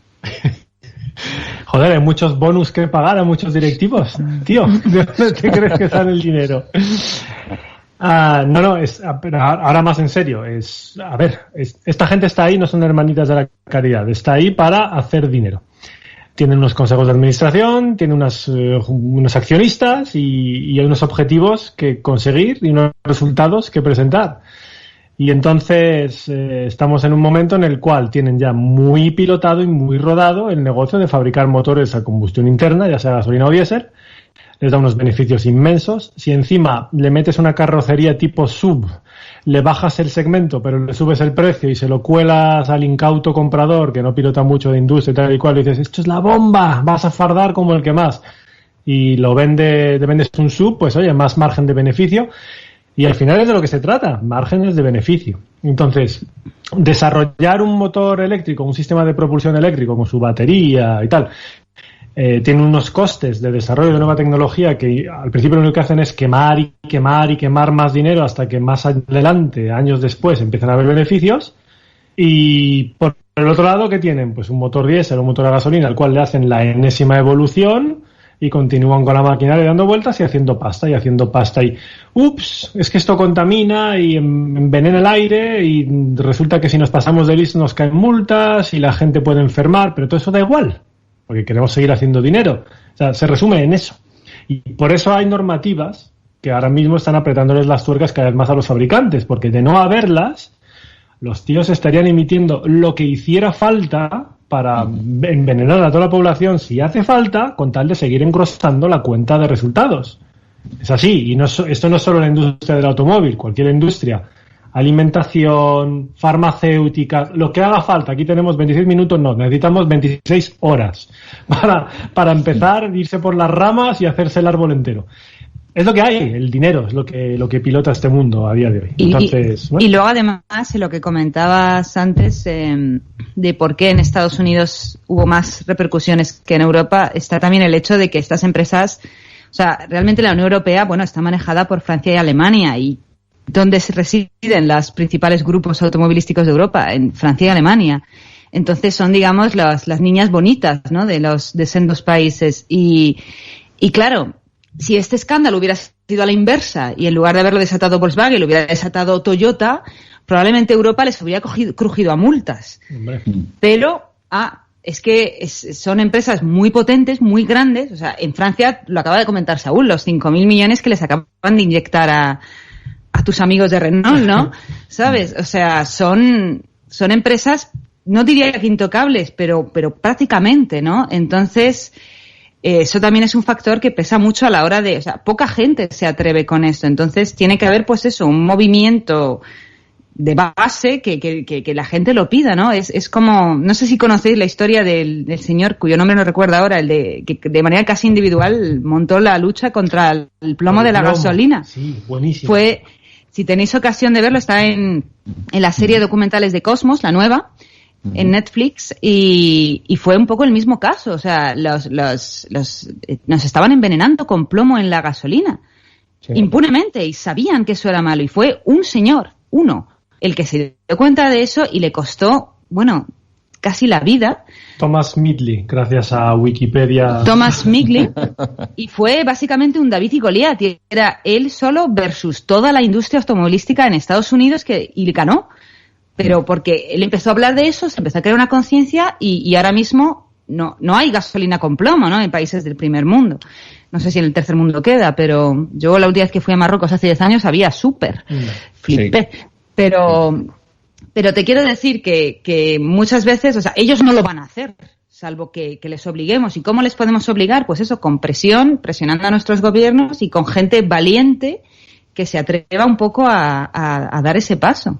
Joder, hay muchos bonus que pagar a muchos directivos, tío. ¿De dónde te crees que sale el dinero? Pero ahora más en serio. Esta gente está ahí, no son hermanitas de la caridad, está ahí para hacer dinero. Tienen unos consejos de administración, tienen unos accionistas y hay unos objetivos que conseguir y unos resultados que presentar. Y entonces estamos en un momento en el cual tienen ya muy pilotado y muy rodado el negocio de fabricar motores a combustión interna, ya sea gasolina o diésel. Les da unos beneficios inmensos. Si encima le metes una carrocería tipo SUV, le bajas el segmento, pero le subes el precio y se lo cuelas al incauto comprador que no pilota mucho de industria y tal y cual, y dices, esto es la bomba, vas a fardar como el que más. Y te vendes un SUV, pues oye, más margen de beneficio. Y al final es de lo que se trata, márgenes de beneficio. Entonces, desarrollar un motor eléctrico, un sistema de propulsión eléctrico con su batería y tal, tiene unos costes de desarrollo de nueva tecnología que al principio lo único que hacen es quemar y quemar y quemar más dinero hasta que más adelante, años después, empiezan a haber beneficios. Y por el otro lado, ¿qué tienen? Pues un motor diésel o un motor a gasolina al cual le hacen la enésima evolución y continúan con la maquinaria dando vueltas y haciendo pasta y ups, es que esto contamina y envenena el aire y resulta que si nos pasamos de listo nos caen multas y la gente puede enfermar, pero todo eso da igual, porque queremos seguir haciendo dinero. O sea, se resume en eso. Y por eso hay normativas que ahora mismo están apretándoles las tuercas cada vez más a los fabricantes, porque de no haberlas, los tíos estarían emitiendo lo que hiciera falta para envenenar a toda la población si hace falta, con tal de seguir engrosando la cuenta de resultados. Es así, y esto no es solo la industria del automóvil, cualquier industria. Alimentación, farmacéutica, lo que haga falta. Aquí tenemos 26 minutos, no, necesitamos 26 horas para empezar, irse por las ramas y hacerse el árbol entero. Es lo que hay, el dinero es lo que pilota este mundo a día de hoy. Entonces, y luego además, lo que comentabas antes, de por qué en Estados Unidos hubo más repercusiones que en Europa, está también el hecho de que estas empresas, o sea, realmente la Unión Europea, bueno, está manejada por Francia y Alemania, y donde se residen los principales grupos automovilísticos de Europa, en Francia y Alemania. Entonces son, digamos, las niñas bonitas, ¿no?, de sendos países. Y claro, si este escándalo hubiera sido a la inversa y en lugar de haberlo desatado Volkswagen, lo hubiera desatado Toyota, probablemente Europa les hubiera crujido a multas. Hombre. Pero, es que son empresas muy potentes, muy grandes. O sea, en Francia, lo acaba de comentar Saúl, los 5.000 millones que les acaban de inyectar a tus amigos de Renault, ¿no? ¿Sabes? O sea, son empresas, no diría que intocables, pero prácticamente, ¿no? Entonces, eso también es un factor que pesa mucho a la hora de, o sea, poca gente se atreve con esto. Entonces, tiene que haber, pues eso, un movimiento de base que la gente lo pida, ¿no? Es como, no sé si conocéis la historia del señor cuyo nombre no recuerdo ahora, que de manera casi individual montó la lucha contra el plomo de la gasolina. Sí, buenísimo. Si tenéis ocasión de verlo, está en la serie de documentales de Cosmos, la nueva, en Netflix, y fue un poco el mismo caso. O sea, nos estaban envenenando con plomo en la gasolina, impunemente, y sabían que eso era malo, y fue un señor, el que se dio cuenta de eso y le costó, bueno, casi la vida. Thomas Midley, gracias a Wikipedia. Thomas Midley, y fue básicamente un David y Goliat, y era él solo versus toda la industria automovilística en Estados Unidos, y ganó. Pero porque él empezó a hablar de eso, se empezó a crear una conciencia, y ahora mismo no hay gasolina con plomo, ¿no?, en países del primer mundo. No sé si en el tercer mundo queda, pero yo la última vez que fui a Marruecos hace 10 años había súper. Flipé. Sí. Pero te quiero decir que muchas veces, o sea, ellos no lo van a hacer, salvo que les obliguemos. ¿Y cómo les podemos obligar? Pues eso, con presionando a nuestros gobiernos y con gente valiente que se atreva un poco a dar ese paso.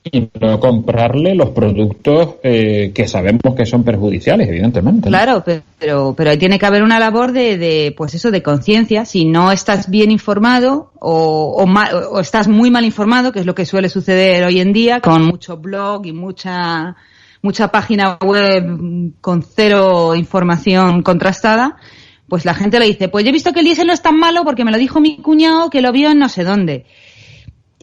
Y no comprarle los productos que sabemos que son perjudiciales, evidentemente, ¿no? Claro, pero ahí tiene que haber una labor de pues eso, de conciencia. Si no estás bien informado o estás muy mal informado, que es lo que suele suceder hoy en día, con mucho blog y mucha página web con cero información contrastada, pues la gente le dice, pues yo he visto que el diésel no es tan malo porque me lo dijo mi cuñado que lo vio en no sé dónde.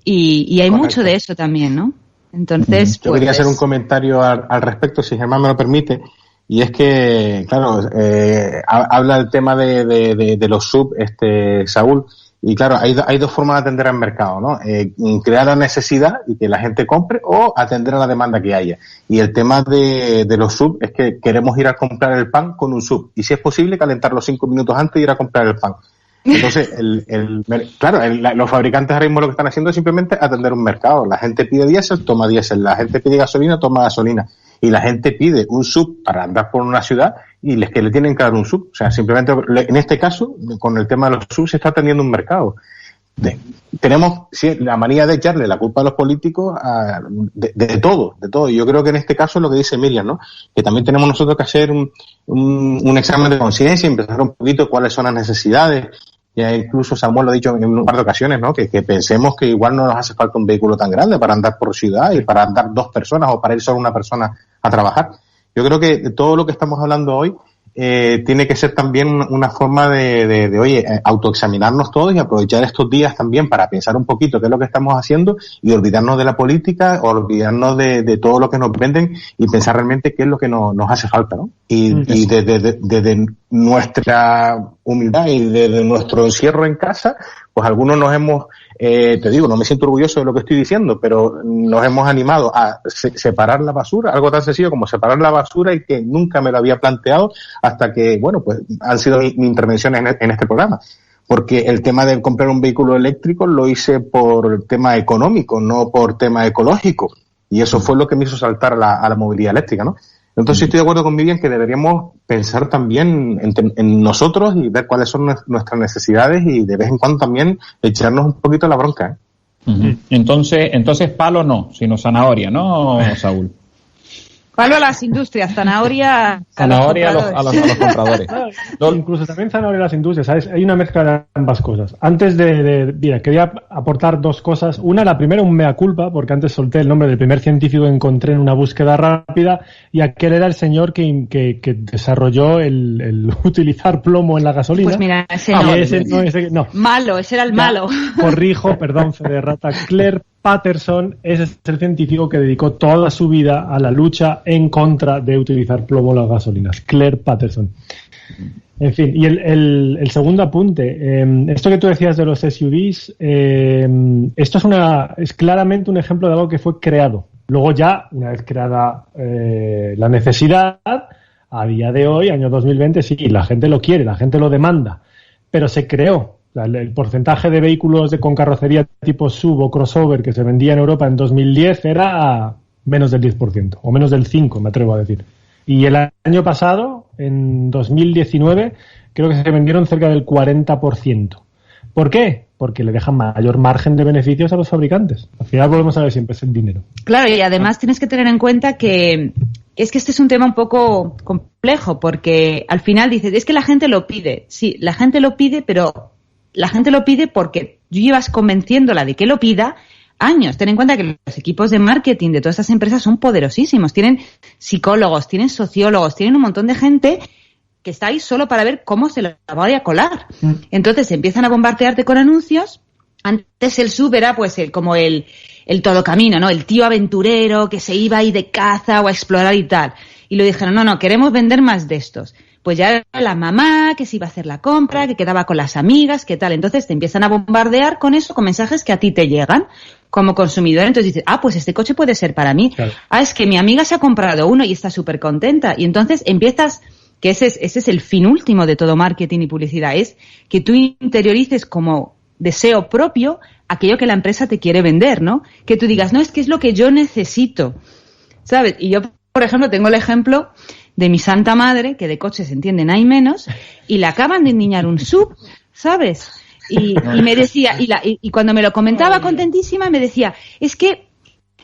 Y hay mucho de eso también, ¿no? Entonces, yo quería hacer un comentario al respecto, si Germán me lo permite, y es que, claro, habla el tema de los sub, Saúl, y claro, hay dos formas de atender al mercado, ¿no? Crear la necesidad y que la gente compre, o atender a la demanda que haya. Y el tema de los sub es que queremos ir a comprar el pan con un sub, y si es posible, calentarlo 5 minutos antes y ir a comprar el pan. Entonces, los fabricantes ahora mismo lo que están haciendo es simplemente atender un mercado. La gente pide diésel, toma diésel. La gente pide gasolina, toma gasolina. Y la gente pide un sub para andar por una ciudad y que le tienen que dar un sub. O sea, simplemente, en este caso, con el tema de los subs se está atendiendo un mercado. Tenemos la manía de echarle la culpa a los políticos de todo. Y yo creo que en este caso es lo que dice Miriam, ¿no? Que también tenemos nosotros que hacer un examen de conciencia y empezar un poquito cuáles son las necesidades. Ya incluso Samuel lo ha dicho en un par de ocasiones, ¿no? Que pensemos que igual no nos hace falta un vehículo tan grande para andar por ciudad y para andar 2 personas o para ir solo una persona a trabajar. Yo creo que todo lo que estamos hablando hoy tiene que ser también una forma de autoexaminarnos todos y aprovechar estos días también para pensar un poquito qué es lo que estamos haciendo y olvidarnos de la política, olvidarnos de todo lo que nos venden y pensar realmente qué es lo que nos hace falta, ¿no? Y desde nuestra humildad y desde nuestro encierro en casa, pues algunos nos hemos, te digo, no me siento orgulloso de lo que estoy diciendo, pero nos hemos animado a separar la basura, algo tan sencillo como separar la basura y que nunca me lo había planteado hasta que, bueno, pues han sido mis intervenciones en este programa. Porque el tema de comprar un vehículo eléctrico lo hice por tema económico, no por tema ecológico. Y eso fue lo que me hizo saltar a la movilidad eléctrica, ¿no? Entonces estoy de acuerdo con Vivian que deberíamos pensar también en nosotros y ver cuáles son nuestras necesidades y de vez en cuando también echarnos un poquito la bronca, ¿eh? Entonces palo no, sino zanahoria, ¿no, Saúl? Palo a las industrias, zanahoria a los compradores. Incluso también zanahoria a las industrias, ¿sabes? Hay una mezcla de ambas cosas. Antes mira, quería aportar dos cosas. Una, la primera, un mea culpa, porque antes solté el nombre del primer científico que encontré en una búsqueda rápida, y aquel era el señor que desarrolló el utilizar plomo en la gasolina. Pues mira, no. Malo, ese era el malo. Corrijo, perdón, fe de rata. Claire Patterson es el científico que dedicó toda su vida a la lucha en contra de utilizar plomo en las gasolinas. Claire Patterson. En fin, y el segundo apunte, esto que tú decías de los SUVs, esto es claramente un ejemplo de algo que fue creado. Luego ya, una vez creada la necesidad, a día de hoy, año 2020, sí, la gente lo quiere, la gente lo demanda, pero se creó. El porcentaje de vehículos con carrocería tipo SUV o crossover que se vendía en Europa en 2010 era menos del 10%, o menos del 5%, me atrevo a decir. Y el año pasado, en 2019, creo que se vendieron cerca del 40%. ¿Por qué? Porque le dejan mayor margen de beneficios a los fabricantes. Al final volvemos a ver siempre es el dinero. Claro, y además tienes que tener en cuenta que este es un tema un poco complejo, porque al final dices, es que la gente lo pide. Sí, la gente lo pide, pero la gente lo pide porque tú llevas convenciéndola de que lo pida años. Ten en cuenta que los equipos de marketing de todas estas empresas son poderosísimos. Tienen psicólogos, tienen sociólogos, tienen un montón de gente que está ahí solo para ver cómo se la va a colar. Entonces empiezan a bombardearte con anuncios. Antes el SUV era pues como el todocamino, ¿no? El tío aventurero que se iba ahí de caza o a explorar y tal. Y lo dijeron, no, queremos vender más de estos. Pues ya era la mamá que se iba a hacer la compra, que quedaba con las amigas, que tal. Entonces te empiezan a bombardear con eso, con mensajes que a ti te llegan como consumidor. Entonces dices, pues este coche puede ser para mí. Claro. Es que mi amiga se ha comprado uno y está súper contenta. Y entonces empiezas, que ese es el fin último de todo marketing y publicidad, es que tú interiorices como deseo propio aquello que la empresa te quiere vender, ¿no? Que tú digas, no, es que es lo que yo necesito, ¿sabes? Y yo, por ejemplo, tengo el ejemplo de mi santa madre, que de coches entienden hay menos, y le acaban de endiñar un SUV, ¿sabes? Y me decía, y cuando me lo comentaba contentísima, me decía, es que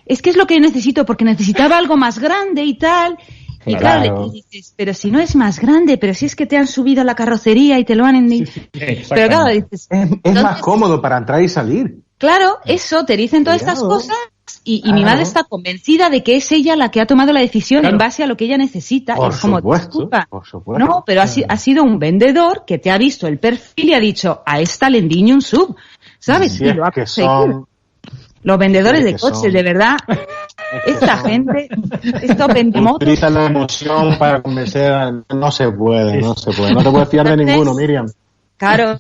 es lo que necesito, porque necesitaba algo más grande y tal. Y claro, le dices, pero si no es más grande, pero si es que te han subido la carrocería y te lo han endiñado. Sí, pero claro, dices, es más cómodo para entrar y salir. Claro, eso, te dicen todas estas cosas. Y mi madre está convencida de que es ella la que ha tomado la decisión en base a lo que ella necesita. Por es como, supuesto. No, pero ha sido un vendedor que te ha visto el perfil y ha dicho, a esta le endiño un sub, ¿sabes? Sí, y lo ha conseguido. Los vendedores de coches, de verdad, esta gente, estos vendimotos. Utilizan la emoción para convencer no se puede. No te puedes fiar de ninguno, Miriam. Claro.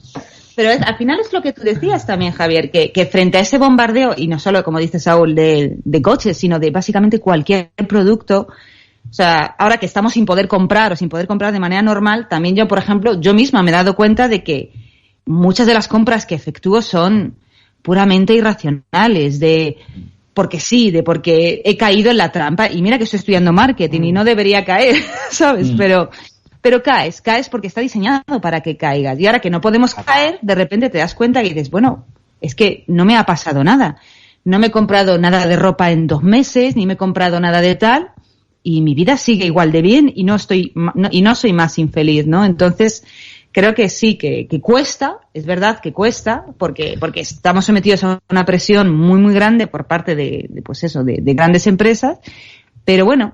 Pero al final es lo que tú decías también, Javier, que frente a ese bombardeo, y no solo, como dice Saúl, de coches, sino de básicamente cualquier producto, o sea, ahora que estamos sin poder comprar o sin poder comprar de manera normal, también yo, por ejemplo, yo misma me he dado cuenta de que muchas de las compras que efectúo son puramente irracionales, porque he caído en la trampa, y mira que estoy estudiando marketing y no debería caer, ¿sabes? Pero caes porque está diseñado para que caigas. Y ahora que no podemos caer, de repente te das cuenta y dices, bueno, es que no me ha pasado nada. No me he comprado nada de ropa en 2 meses, ni me he comprado nada de tal, y mi vida sigue igual de bien y no soy más infeliz, ¿no? Entonces, creo que sí, que cuesta, es verdad que cuesta, porque estamos sometidos a una presión muy, muy grande por parte de grandes empresas, pero bueno,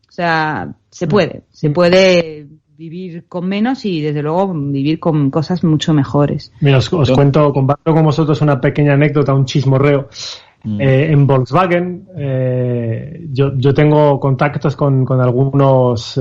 o sea, se puede vivir con menos y desde luego vivir con cosas mucho mejores. Mira, os comparto con vosotros una pequeña anécdota, un chismorreo. En Volkswagen yo tengo contactos con algunos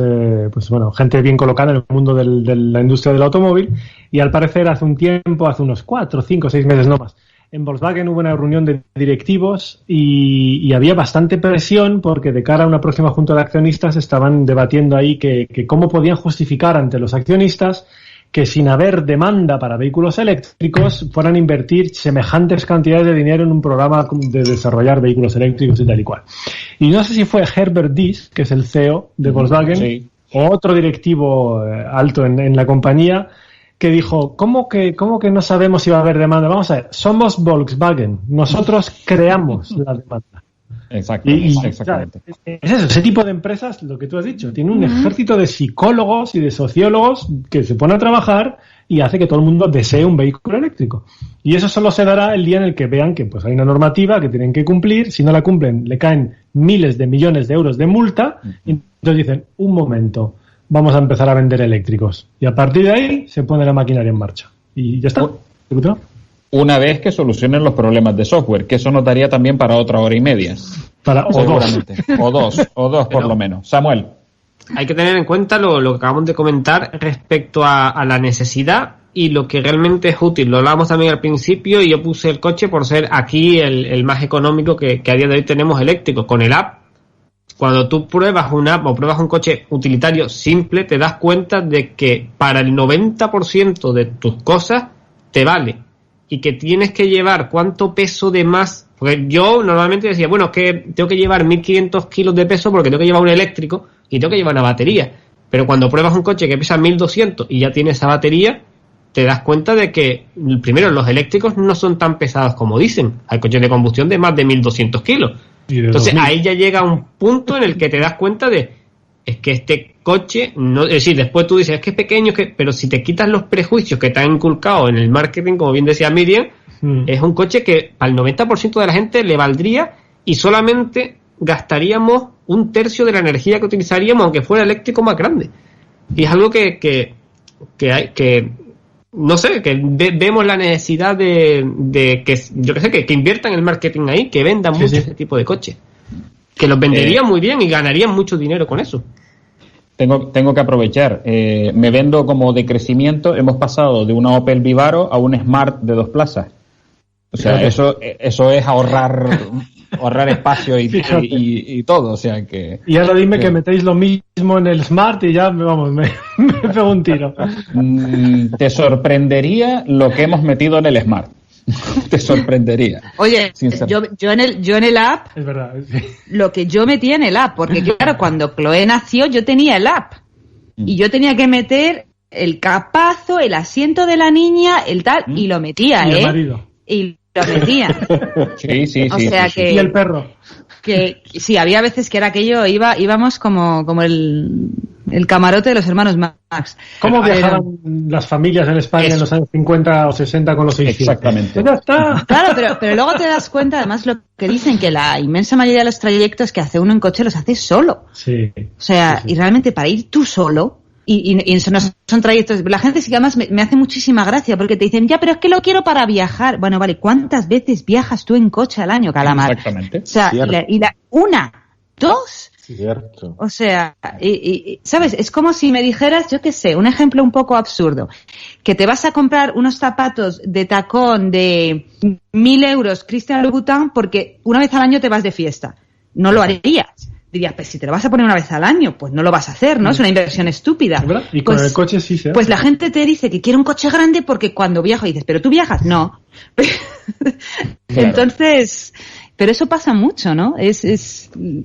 gente bien colocada en el mundo de la industria del automóvil, y al parecer hace unos 4, 5, 6 meses no más, en Volkswagen hubo una reunión de directivos y había bastante presión porque de cara a una próxima junta de accionistas estaban debatiendo ahí que cómo podían justificar ante los accionistas que sin haber demanda para vehículos eléctricos fueran a invertir semejantes cantidades de dinero en un programa de desarrollar vehículos eléctricos y tal y cual. Y no sé si fue Herbert Diess, que es el CEO de Volkswagen, o otro directivo alto en la compañía, que dijo, ¿cómo que no sabemos si va a haber demanda? Vamos a ver, somos Volkswagen, nosotros creamos la demanda. Exactamente. Es eso, ese tipo de empresas, lo que tú has dicho, tiene un ejército de psicólogos y de sociólogos que se ponen a trabajar y hace que todo el mundo desee un vehículo eléctrico. Y eso solo se dará el día en el que vean que pues hay una normativa que tienen que cumplir, si no la cumplen le caen miles de millones de euros de multa, y entonces dicen, un momento, vamos a empezar a vender eléctricos. Y a partir de ahí se pone la maquinaria en marcha. Y ya está. Una vez que solucionen los problemas de software, que eso nos daría también para otra hora y media. Seguramente. O dos por lo menos. Samuel. Hay que tener en cuenta lo que acabamos de comentar respecto a la necesidad y lo que realmente es útil. Lo hablábamos también al principio y yo puse el coche por ser aquí el más económico que a día de hoy tenemos eléctrico. Con el app, cuando tú pruebas una app o pruebas un coche utilitario simple, te das cuenta de que para el 90% de tus cosas te vale. Y que tienes que llevar cuánto peso de más. Porque yo normalmente decía, bueno, es que tengo que llevar 1.500 kilos de peso porque tengo que llevar un eléctrico y tengo que llevar una batería. Pero cuando pruebas un coche que pesa 1.200 y ya tiene esa batería, te das cuenta de que, primero, los eléctricos no son tan pesados como dicen. Hay coches de combustión de más de 1.200 kilos. Entonces 2000. Ahí ya llega un punto en el que te das cuenta de, es que este coche, no, es decir, después tú dices, es que es pequeño, pero si te quitas los prejuicios que te han inculcado en el marketing, como bien decía Miriam, es un coche que al 90% de la gente le valdría y solamente gastaríamos 1/3 de la energía que utilizaríamos aunque fuera eléctrico más grande. Y es algo que hay que, no sé, que vemos la necesidad de que, yo qué sé, que inviertan en el marketing ahí, que vendan mucho ese tipo de coches. Que los venderían muy bien y ganarían mucho dinero con eso. Tengo que aprovechar. Me vendo como de crecimiento. Hemos pasado de una Opel Vivaro a un Smart de 2 plazas. O sea, eso es ahorrar espacio y todo. O sea que. Y ahora dime que metéis lo mismo en el Smart y ya me pego un tiro. Te sorprendería lo que hemos metido en el Smart. Te sorprendería. Oye, yo en el app, es verdad, lo que yo metí en el app, porque claro, cuando Chloe nació yo tenía el app y yo tenía que meter el capazo, el asiento de la niña, el tal, y lo metía, y el marido. Y lo metía. Sí. O sea que, y el perro. Que sí, había veces que era aquello, íbamos como el camarote de los hermanos Max. ¿Cómo viajaban las familias en España en los años 50 o 60 con los 600? Exactamente. Ya está. Claro, pero luego te das cuenta, además, lo que dicen, que la inmensa mayoría de los trayectos que hace uno en coche los hace solo. Sí. O sea, y realmente para ir tú solo, y eso no son trayectos. La gente sí que además me hace muchísima gracia porque te dicen, ya, pero es que lo quiero para viajar. Bueno, vale, ¿cuántas veces viajas tú en coche al año, Calamar? Exactamente. O sea, una, dos. Cierto. O sea, ¿sabes? Es como si me dijeras, yo qué sé, un ejemplo un poco absurdo, que te vas a comprar unos zapatos de tacón de 1.000 euros Christian Louboutin porque una vez al año te vas de fiesta. No lo harías. Dirías, pues si te lo vas a poner una vez al año, pues no lo vas a hacer, ¿no? Es una inversión estúpida. ¿Verdad? Y con el coche sí se hace. Pues la gente te dice que quiere un coche grande porque cuando viaja dices, ¿pero tú viajas? No. Entonces, pero eso pasa mucho, ¿no?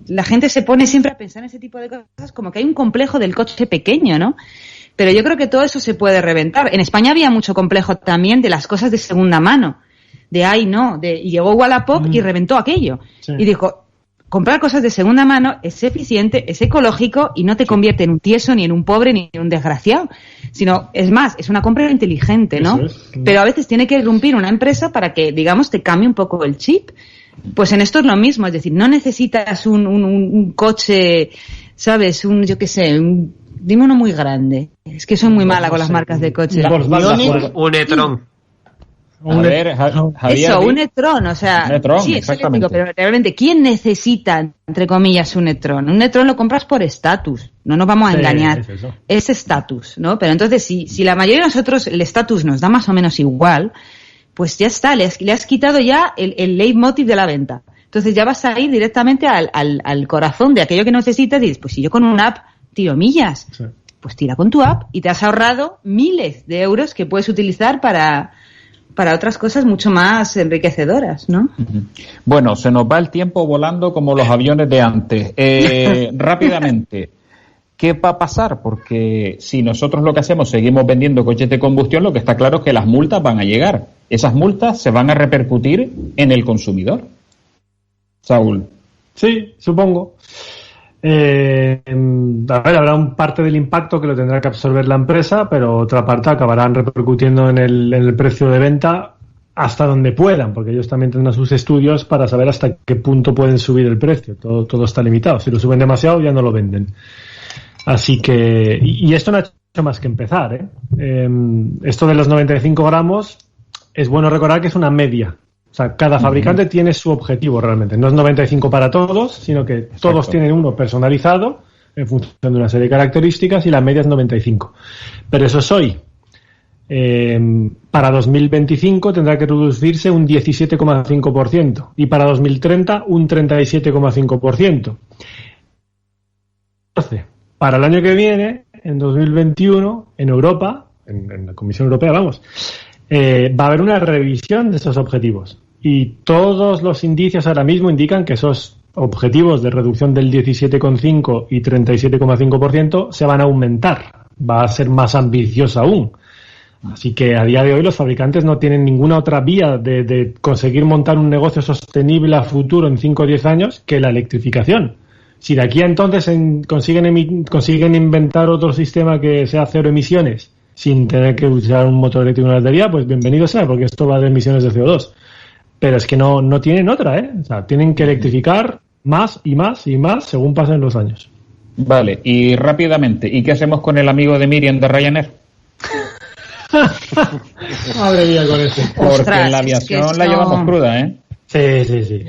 La gente se pone siempre a pensar en ese tipo de cosas como que hay un complejo del coche pequeño, ¿no? Pero yo creo que todo eso se puede reventar. En España había mucho complejo también de las cosas de segunda mano. Y llegó Wallapop y reventó aquello. Sí. Y dijo, comprar cosas de segunda mano es eficiente, es ecológico y no te convierte en un tieso, ni en un pobre, ni en un desgraciado. Sino, es más, es una compra inteligente, ¿no? Pero a veces tiene que irrumpir una empresa para que, digamos, te cambie un poco el chip. Pues en esto es lo mismo, es decir, no necesitas un coche, ¿sabes? Yo qué sé, dime uno muy grande. Es que soy muy mala con las marcas de coches. Un e-tron. Javier, un e-tron, o sea, sí, exactamente. Pero realmente, ¿quién necesita, entre comillas, un e-tron? Un e-tron lo compras por estatus, no nos vamos a engañar. Es estatus, ¿no? Pero entonces, si la mayoría de nosotros el estatus nos da más o menos igual, pues ya está, le has quitado ya el leitmotiv de la venta. Entonces ya vas a ir directamente al corazón de aquello que necesitas y dices, pues si yo con una app tiro millas, pues tira con tu app y te has ahorrado miles de euros que puedes utilizar para otras cosas mucho más enriquecedoras, ¿no? Bueno, se nos va el tiempo volando como los aviones de antes. Rápidamente, ¿qué va a pasar? Porque si nosotros lo que hacemos seguimos vendiendo coches de combustión, lo que está claro es que las multas van a llegar. Esas multas se van a repercutir en el consumidor. Saúl. Sí, supongo. A ver, habrá un parte del impacto que lo tendrá que absorber la empresa, pero otra parte acabarán repercutiendo en el precio de venta hasta donde puedan, porque ellos también tendrán sus estudios para saber hasta qué punto pueden subir el precio. Todo está limitado. Si lo suben demasiado, ya no lo venden. Así que... Y esto no ha hecho más que empezar, ¿eh? Esto de los 95 gramos, es bueno recordar que es una media. O sea, cada fabricante tiene su objetivo realmente. No es 95 para todos, sino que todos tienen uno personalizado en función de una serie de características y la media es 95. Pero eso es hoy. Para 2025 tendrá que reducirse un 17,5% y para 2030 un 37,5%. Entonces, para el año que viene, en 2021, en Europa, en la Comisión Europea, vamos, va a haber una revisión de esos objetivos y todos los indicios ahora mismo indican que esos objetivos de reducción del 17,5 y 37,5% se van a aumentar, va a ser más ambicioso aún. Así que a día de hoy los fabricantes no tienen ninguna otra vía de conseguir montar un negocio sostenible a futuro en 5 o 10 años que la electrificación. Si de aquí a entonces consiguen inventar otro sistema que sea cero emisiones sin tener que usar un motor eléctrico y una batería, pues bienvenido sea, porque esto va de emisiones de CO2. Pero es que no tienen otra, ¿eh? O sea, tienen que electrificar más y más y más según pasen los años. Vale, y rápidamente, ¿y qué hacemos con el amigo de Miriam de Ryanair? Madre mía con eso. Porque Ostras, en la aviación es que la llevamos cruda, ¿eh? Sí.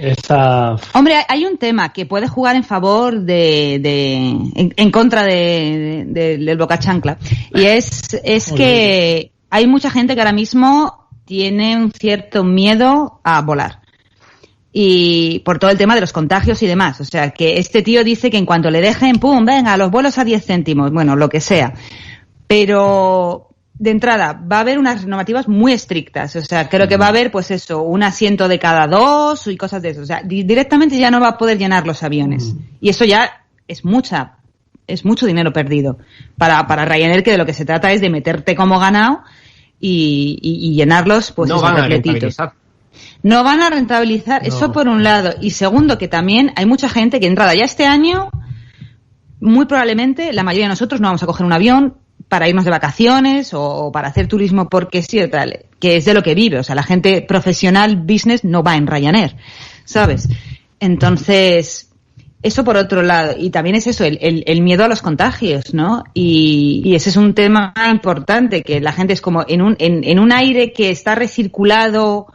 Hombre, hay un tema que puede jugar en favor en contra del Boca Chancla. Y es que hay mucha gente que ahora mismo tiene un cierto miedo a volar. Y por todo el tema de los contagios y demás. O sea, que este tío dice que en cuanto le dejen, ¡pum!, venga, los vuelos a 10 céntimos. Bueno, lo que sea. Pero... de entrada, va a haber unas normativas muy estrictas. O sea, creo que va a haber, pues eso, un asiento de cada 2 y cosas de eso. O sea, directamente ya no va a poder llenar los aviones. Y eso ya es mucho dinero perdido para Ryanair, que de lo que se trata es de meterte como ganado y llenarlos, pues, no van a completitos. rentabilizar. No van a rentabilizar, eso por un lado. Y segundo, que también hay mucha gente que entrada ya este año, muy probablemente, la mayoría de nosotros no vamos a coger un avión para irnos de vacaciones o para hacer turismo porque sí o tal, que es de lo que vive. O sea, la gente profesional, business, no va en Ryanair, ¿sabes? Entonces, eso por otro lado. Y también es eso, el miedo a los contagios, ¿no? Y ese es un tema importante, que la gente es como en un aire que está recirculado,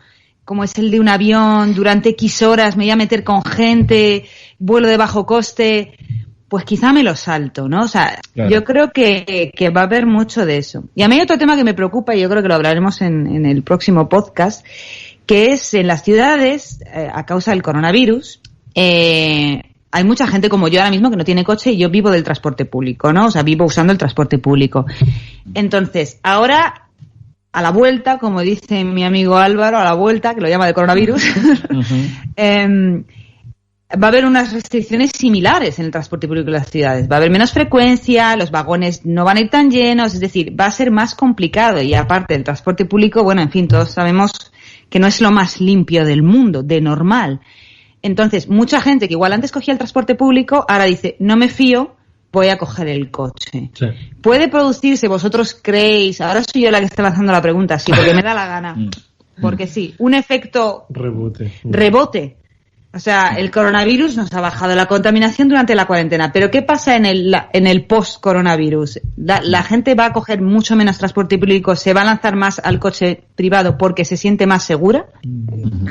como es el de un avión, durante X horas me voy a meter con gente, vuelo de bajo coste... pues quizá me lo salto, ¿no? O sea, claro. Yo creo que va a haber mucho de eso. Y a mí hay otro tema que me preocupa, y yo creo que lo hablaremos en el próximo podcast, que es en las ciudades, a causa del coronavirus, hay mucha gente como yo ahora mismo que no tiene coche y yo vivo del transporte público, ¿no? O sea, vivo usando el transporte público. Entonces, ahora... a la vuelta, como dice mi amigo Álvaro, a la vuelta, que lo llama de coronavirus, va a haber unas restricciones similares en el transporte público de las ciudades. Va a haber menos frecuencia, los vagones no van a ir tan llenos, es decir, va a ser más complicado. Y aparte, el transporte público, bueno, en fin, todos sabemos que no es lo más limpio del mundo, de normal. Entonces, mucha gente que igual antes cogía el transporte público, ahora dice, no me fío, voy a coger el coche. Sí. ¿Puede producirse, vosotros creéis, ahora soy yo la que está lanzando la pregunta, sí, porque me da la gana, porque sí, un efecto rebote? O sea, el coronavirus nos ha bajado la contaminación durante la cuarentena, pero ¿qué pasa en el post-coronavirus? La gente va a coger mucho menos transporte público, se va a lanzar más al coche privado porque se siente más segura,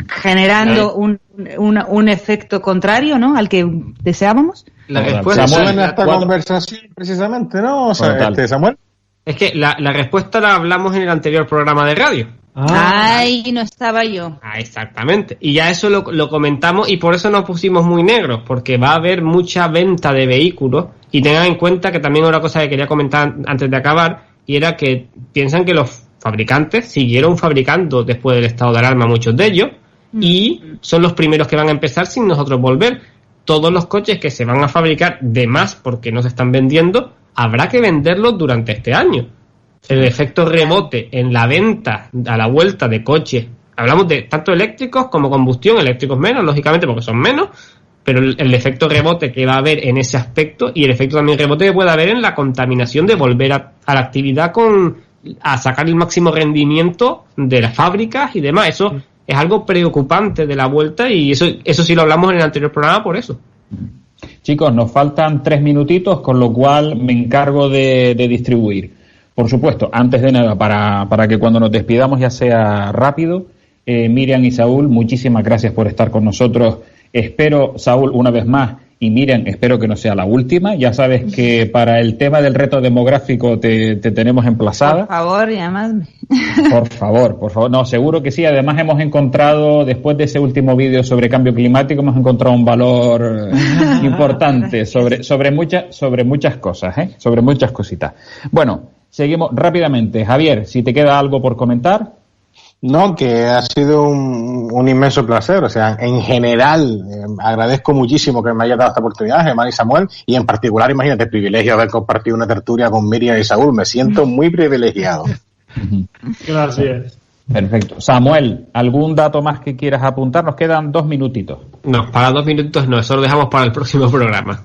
generando un efecto contrario, ¿no?, al que deseábamos. La respuesta suena a esta conversación precisamente, ¿no? O sea, Samuel. Es que la respuesta la hablamos en el anterior programa de radio. Ay, no estaba yo. Exactamente. Y ya eso lo comentamos y por eso nos pusimos muy negros, porque va a haber mucha venta de vehículos. Y tengan en cuenta que también una cosa que quería comentar antes de acabar, y era que piensan que los fabricantes siguieron fabricando después del estado de alarma, muchos de ellos, y son los primeros que van a empezar sin nosotros volver. Todos los coches que se van a fabricar de más porque no se están vendiendo, habrá que venderlos durante este año. El efecto rebote en la venta a la vuelta de coches, hablamos de tanto eléctricos como combustión, eléctricos menos, lógicamente porque son menos, pero el efecto rebote que va a haber en ese aspecto y el efecto también rebote que puede haber en la contaminación de volver a la actividad a sacar el máximo rendimiento de las fábricas y demás. Eso es algo preocupante de la vuelta y eso sí lo hablamos en el anterior programa por eso. Chicos, nos faltan 3 minutitos, con lo cual me encargo de distribuir. Por supuesto, antes de nada, para que cuando nos despidamos ya sea rápido, Miriam y Saúl, muchísimas gracias por estar con nosotros. Espero, Saúl, una vez más, y Miriam, espero que no sea la última. Ya sabes que para el tema del reto demográfico te tenemos emplazada. Por favor, llamadme. Por favor. No, seguro que sí. Además hemos encontrado, después de ese último vídeo sobre cambio climático, hemos encontrado un valor importante sobre muchas cosas, sobre muchas cositas. Bueno, seguimos rápidamente. Javier, si te queda algo por comentar. No, que ha sido un inmenso placer. O sea, en general, agradezco muchísimo que me haya dado esta oportunidad, Germán y Samuel, y en particular, imagínate, el privilegio de haber compartido una tertulia con Miriam y Saúl. Me siento muy privilegiado. Gracias. Perfecto. Samuel, ¿algún dato más que quieras apuntar? Nos quedan 2 minutitos. No, para 2 minutos no, eso lo dejamos para el próximo programa.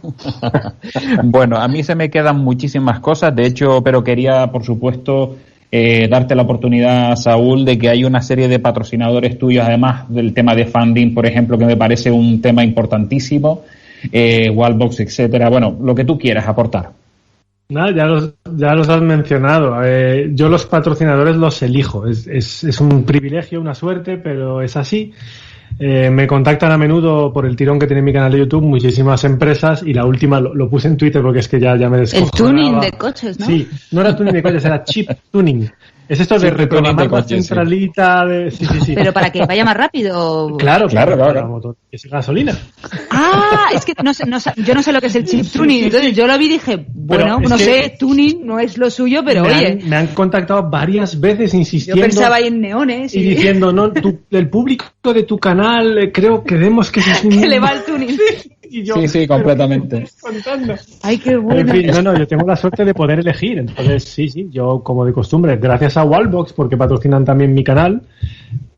Bueno, a mí se me quedan muchísimas cosas, de hecho, pero quería, por supuesto, darte la oportunidad, Saúl, de que hay una serie de patrocinadores tuyos, además del tema de funding, por ejemplo, que me parece un tema importantísimo, Wallbox, etcétera. Bueno, lo que tú quieras aportar. Nada, ya los has mencionado. Yo los patrocinadores los elijo. Es un privilegio, una suerte, pero es así. Me contactan a menudo por el tirón que tiene mi canal de YouTube muchísimas empresas, y la última lo puse en Twitter porque es que ya me descojonaba. El tuning de coches, ¿no? Sí, no era tuning de coches, era chip tuning. Es esto de reprogramar la centralita de... Sí. Pero para que vaya más rápido. Claro. Para motor, que es gasolina. Es que yo no sé lo que es el chip tuning, entonces yo lo vi y dije, bueno, no sé, tuning no es lo suyo, pero me han contactado varias veces insistiendo. Yo pensaba ahí en neones. Y diciendo, no, el público de tu canal, creo que vemos que es un... que le va el tuning. Y yo, sí, completamente. Ay, qué bueno. En fin, yo tengo la suerte de poder elegir. Entonces, sí, yo, como de costumbre, gracias a Wallbox, porque patrocinan también mi canal,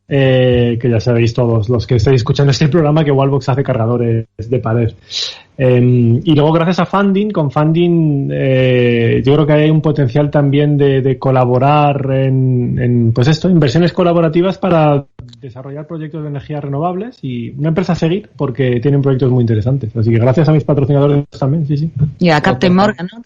que ya sabéis todos los que estáis escuchando este programa, que Wallbox hace cargadores de pared. Y luego, gracias a Funding, con Funding, yo creo que hay un potencial también de colaborar en inversiones colaborativas para desarrollar proyectos de energías renovables, y una empresa a seguir porque tienen proyectos muy interesantes. Así que gracias a mis patrocinadores también, sí. Y a Captain Morgan, ¿no?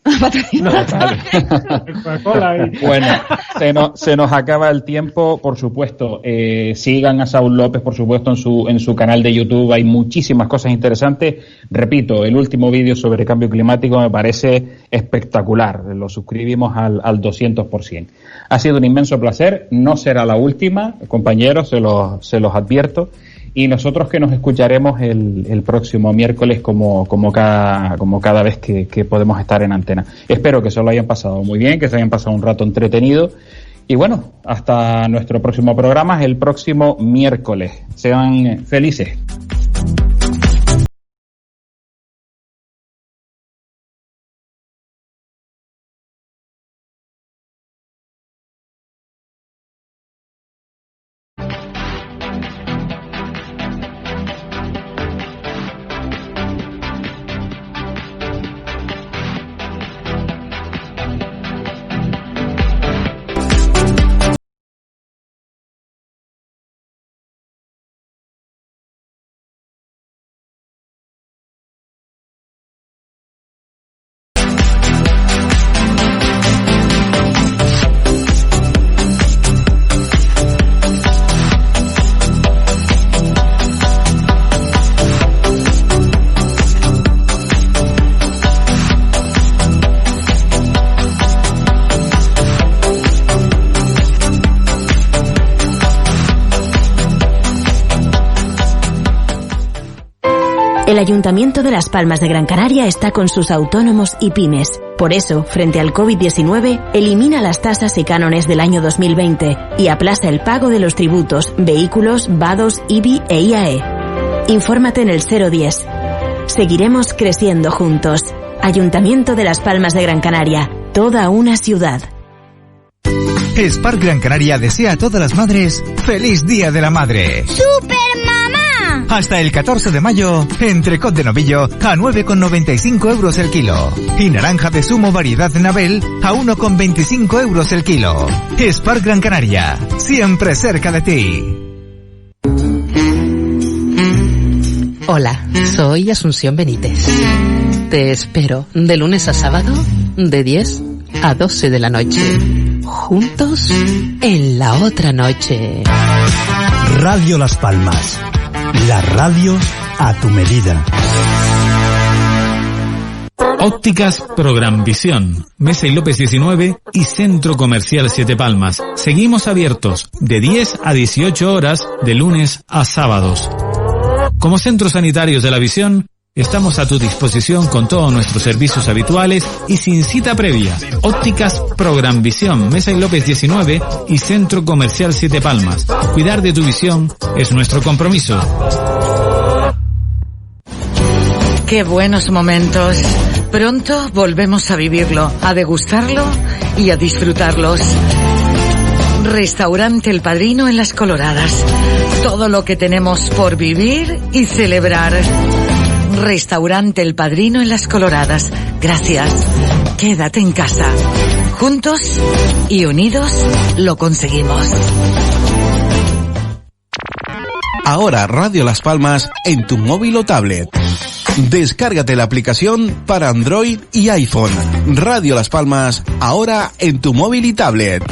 Bueno, se nos acaba el tiempo, por supuesto. Sigan a Saúl López, por supuesto, en su canal de YouTube. Hay muchísimas cosas interesantes. Repito, el último vídeo sobre cambio climático me parece espectacular. Lo suscribimos al 200%. Ha sido un inmenso placer. No será la última, compañeros, se los advierto. Y nosotros que nos escucharemos el próximo miércoles como cada vez que podemos estar en antena. Espero que se lo hayan pasado muy bien, que se hayan pasado un rato entretenido. Y bueno, hasta nuestro próximo programa, el próximo miércoles. Sean felices. El Ayuntamiento de Las Palmas de Gran Canaria está con sus autónomos y pymes. Por eso, frente al COVID-19, elimina las tasas y cánones del año 2020 y aplaza el pago de los tributos, vehículos, vados, IBI e IAE. Infórmate en el 010. Seguiremos creciendo juntos. Ayuntamiento de Las Palmas de Gran Canaria. Toda una ciudad. Spark Gran Canaria desea a todas las madres ¡Feliz Día de la Madre! ¡Super mamá! Hasta el 14 de mayo, entrecot de novillo a 9,95 euros el kilo. Y naranja de zumo variedad Nabel a 1,25 euros el kilo. Spar Gran Canaria, siempre cerca de ti. Hola, soy Asunción Benítez. Te espero de lunes a sábado, de 10 a 12 de la noche. Juntos en la otra noche. Radio Las Palmas. La radio a tu medida. Ópticas Programvisión, Mesa y López 19 y Centro Comercial Siete Palmas. Seguimos abiertos de 10 a 18 horas de lunes a sábados. Como centros sanitarios de la visión, estamos a tu disposición con todos nuestros servicios habituales y sin cita previa. Ópticas Programvisión, Mesa y López 19 y Centro Comercial Siete Palmas. Cuidar de tu visión es nuestro compromiso. Qué buenos momentos. Pronto volvemos a vivirlo, a degustarlo y a disfrutarlos. Restaurante El Padrino en Las Coloradas. Todo lo que tenemos por vivir y celebrar. Restaurante El Padrino en Las Coloradas. Gracias. Quédate en casa. Juntos y unidos lo conseguimos. Ahora Radio Las Palmas en tu móvil o tablet. Descárgate la aplicación para Android y iPhone. Radio Las Palmas, ahora en tu móvil y tablet.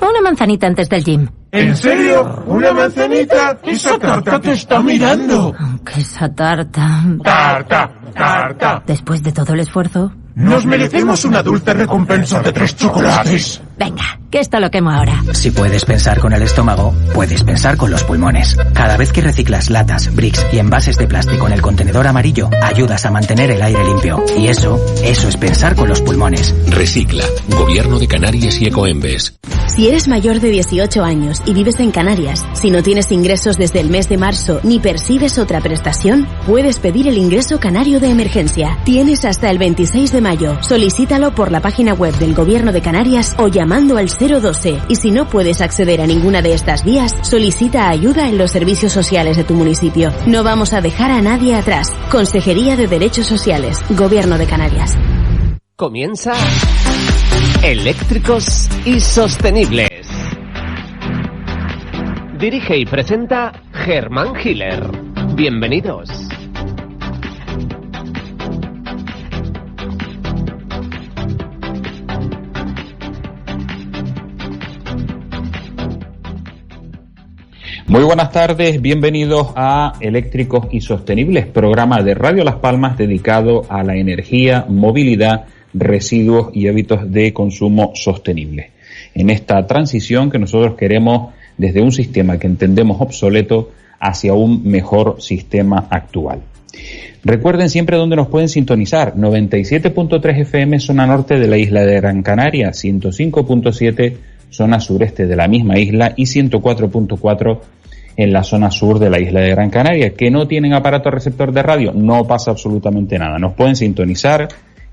Una manzanita antes del gym. ¿En serio? ¿Una manzanita? ¡Esa tarta te está mirando! ¿Qué esa tarta? ¡Tarta! Después de todo el esfuerzo... ¡Nos merecemos una dulce recompensa de 3 chocolates! Venga, que esto lo quemo ahora. Si puedes pensar con el estómago, puedes pensar con los pulmones. Cada vez que reciclas latas, bricks y envases de plástico en el contenedor amarillo, ayudas a mantener el aire limpio. Y eso es pensar con los pulmones. Recicla. Gobierno de Canarias y Ecoembes. Si eres mayor de 18 años y vives en Canarias, si no tienes ingresos desde el mes de marzo ni percibes otra prestación, puedes pedir el ingreso canario de emergencia. Tienes hasta el 26 de mayo. Solicítalo por la página web del Gobierno de Canarias o llamando al 012. Y si no puedes acceder a ninguna de estas vías, solicita ayuda en los servicios sociales de tu municipio. No vamos a dejar a nadie atrás. Consejería de Derechos Sociales, Gobierno de Canarias. Comienza Eléctricos y Sostenibles. Dirige y presenta Germán Hiller. Bienvenidos. Muy buenas tardes, bienvenidos a Eléctricos y Sostenibles, programa de Radio Las Palmas dedicado a la energía, movilidad, residuos y hábitos de consumo sostenible. En esta transición que nosotros queremos desde un sistema que entendemos obsoleto hacia un mejor sistema actual. Recuerden siempre dónde nos pueden sintonizar: 97.3 FM zona norte de la isla de Gran Canaria, 105.7 zona sureste de la misma isla y 104.4 en la zona sur de la isla de Gran Canaria. Que no tienen aparato receptor de radio, no pasa absolutamente nada. Nos pueden sintonizar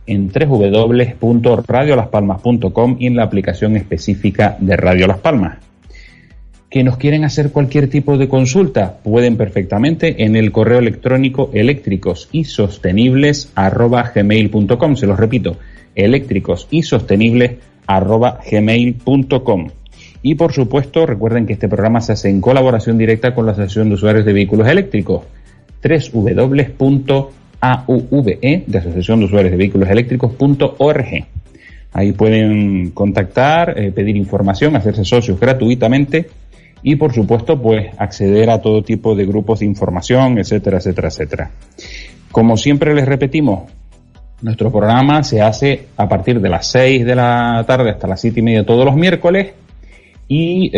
en www.radiolaspalmas.com y en la aplicación específica de Radio Las Palmas. Que nos quieren hacer cualquier tipo de consulta, pueden perfectamente en el correo electrónico eléctricosysostenibles@gmail.com. Se los repito, eléctricosysostenibles@gmail.com. Y por supuesto, recuerden que este programa se hace en colaboración directa con la Asociación de Usuarios de Vehículos Eléctricos, www.auve, de Asociación de Usuarios de Vehículos Eléctricos.org. Ahí pueden contactar, pedir información, hacerse socios gratuitamente y por supuesto pues acceder a todo tipo de grupos de información, etcétera, etcétera, etcétera. Como siempre les repetimos, nuestro programa se hace a partir de las 6 de la tarde hasta las 7:30 todos los miércoles y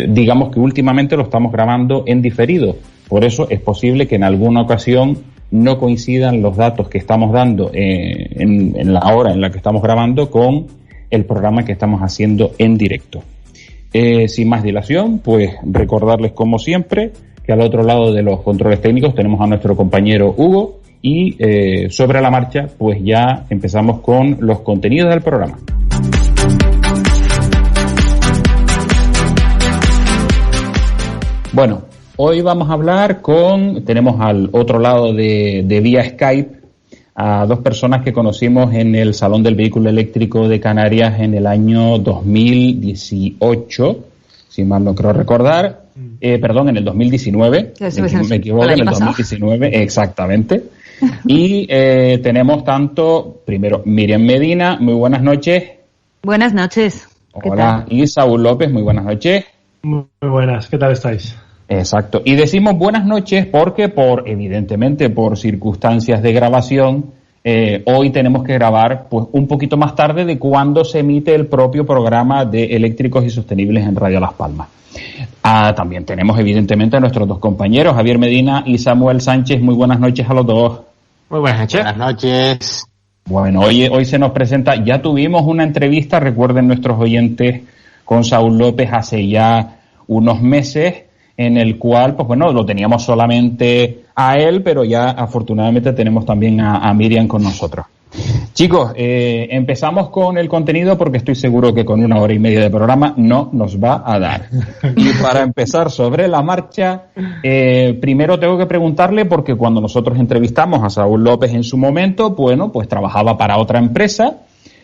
digamos que últimamente lo estamos grabando en diferido. Por eso es posible que en alguna ocasión no coincidan los datos que estamos dando en la hora en la que estamos grabando con el programa que estamos haciendo en directo. Sin más dilación, pues recordarles como siempre que al otro lado de los controles técnicos tenemos a nuestro compañero Hugo y sobre la marcha pues ya empezamos con los contenidos del programa. Bueno, hoy vamos a hablar tenemos al otro lado de vía Skype a dos personas que conocimos en el Salón del Vehículo Eléctrico de Canarias en el año 2018, si mal no creo recordar, en el 2019, me equivoco, en el 2019, exactamente. Y tenemos primero Miriam Medina, muy buenas noches. Buenas noches. Hola, y Saúl López, muy buenas noches. Muy buenas, ¿qué tal estáis? Exacto, y decimos buenas noches porque evidentemente por circunstancias de grabación, hoy tenemos que grabar pues un poquito más tarde de cuando se emite el propio programa de Eléctricos y Sostenibles en Radio Las Palmas. También tenemos evidentemente a nuestros dos compañeros, Javier Medina y Samuel Sánchez. Muy buenas noches a los dos. Muy buenas noches. Buenas noches. Bueno, hoy se nos presenta, ya tuvimos una entrevista, recuerden nuestros oyentes, con Saúl López hace ya unos meses, en el cual, pues bueno, lo teníamos solamente a él, pero ya afortunadamente tenemos también a Miriam con nosotros. Chicos, empezamos con el contenido porque estoy seguro que con 1 hora y media de programa no nos va a dar. Y para empezar sobre la marcha, primero tengo que preguntarle, porque cuando nosotros entrevistamos a Saúl López en su momento, bueno, pues trabajaba para otra empresa,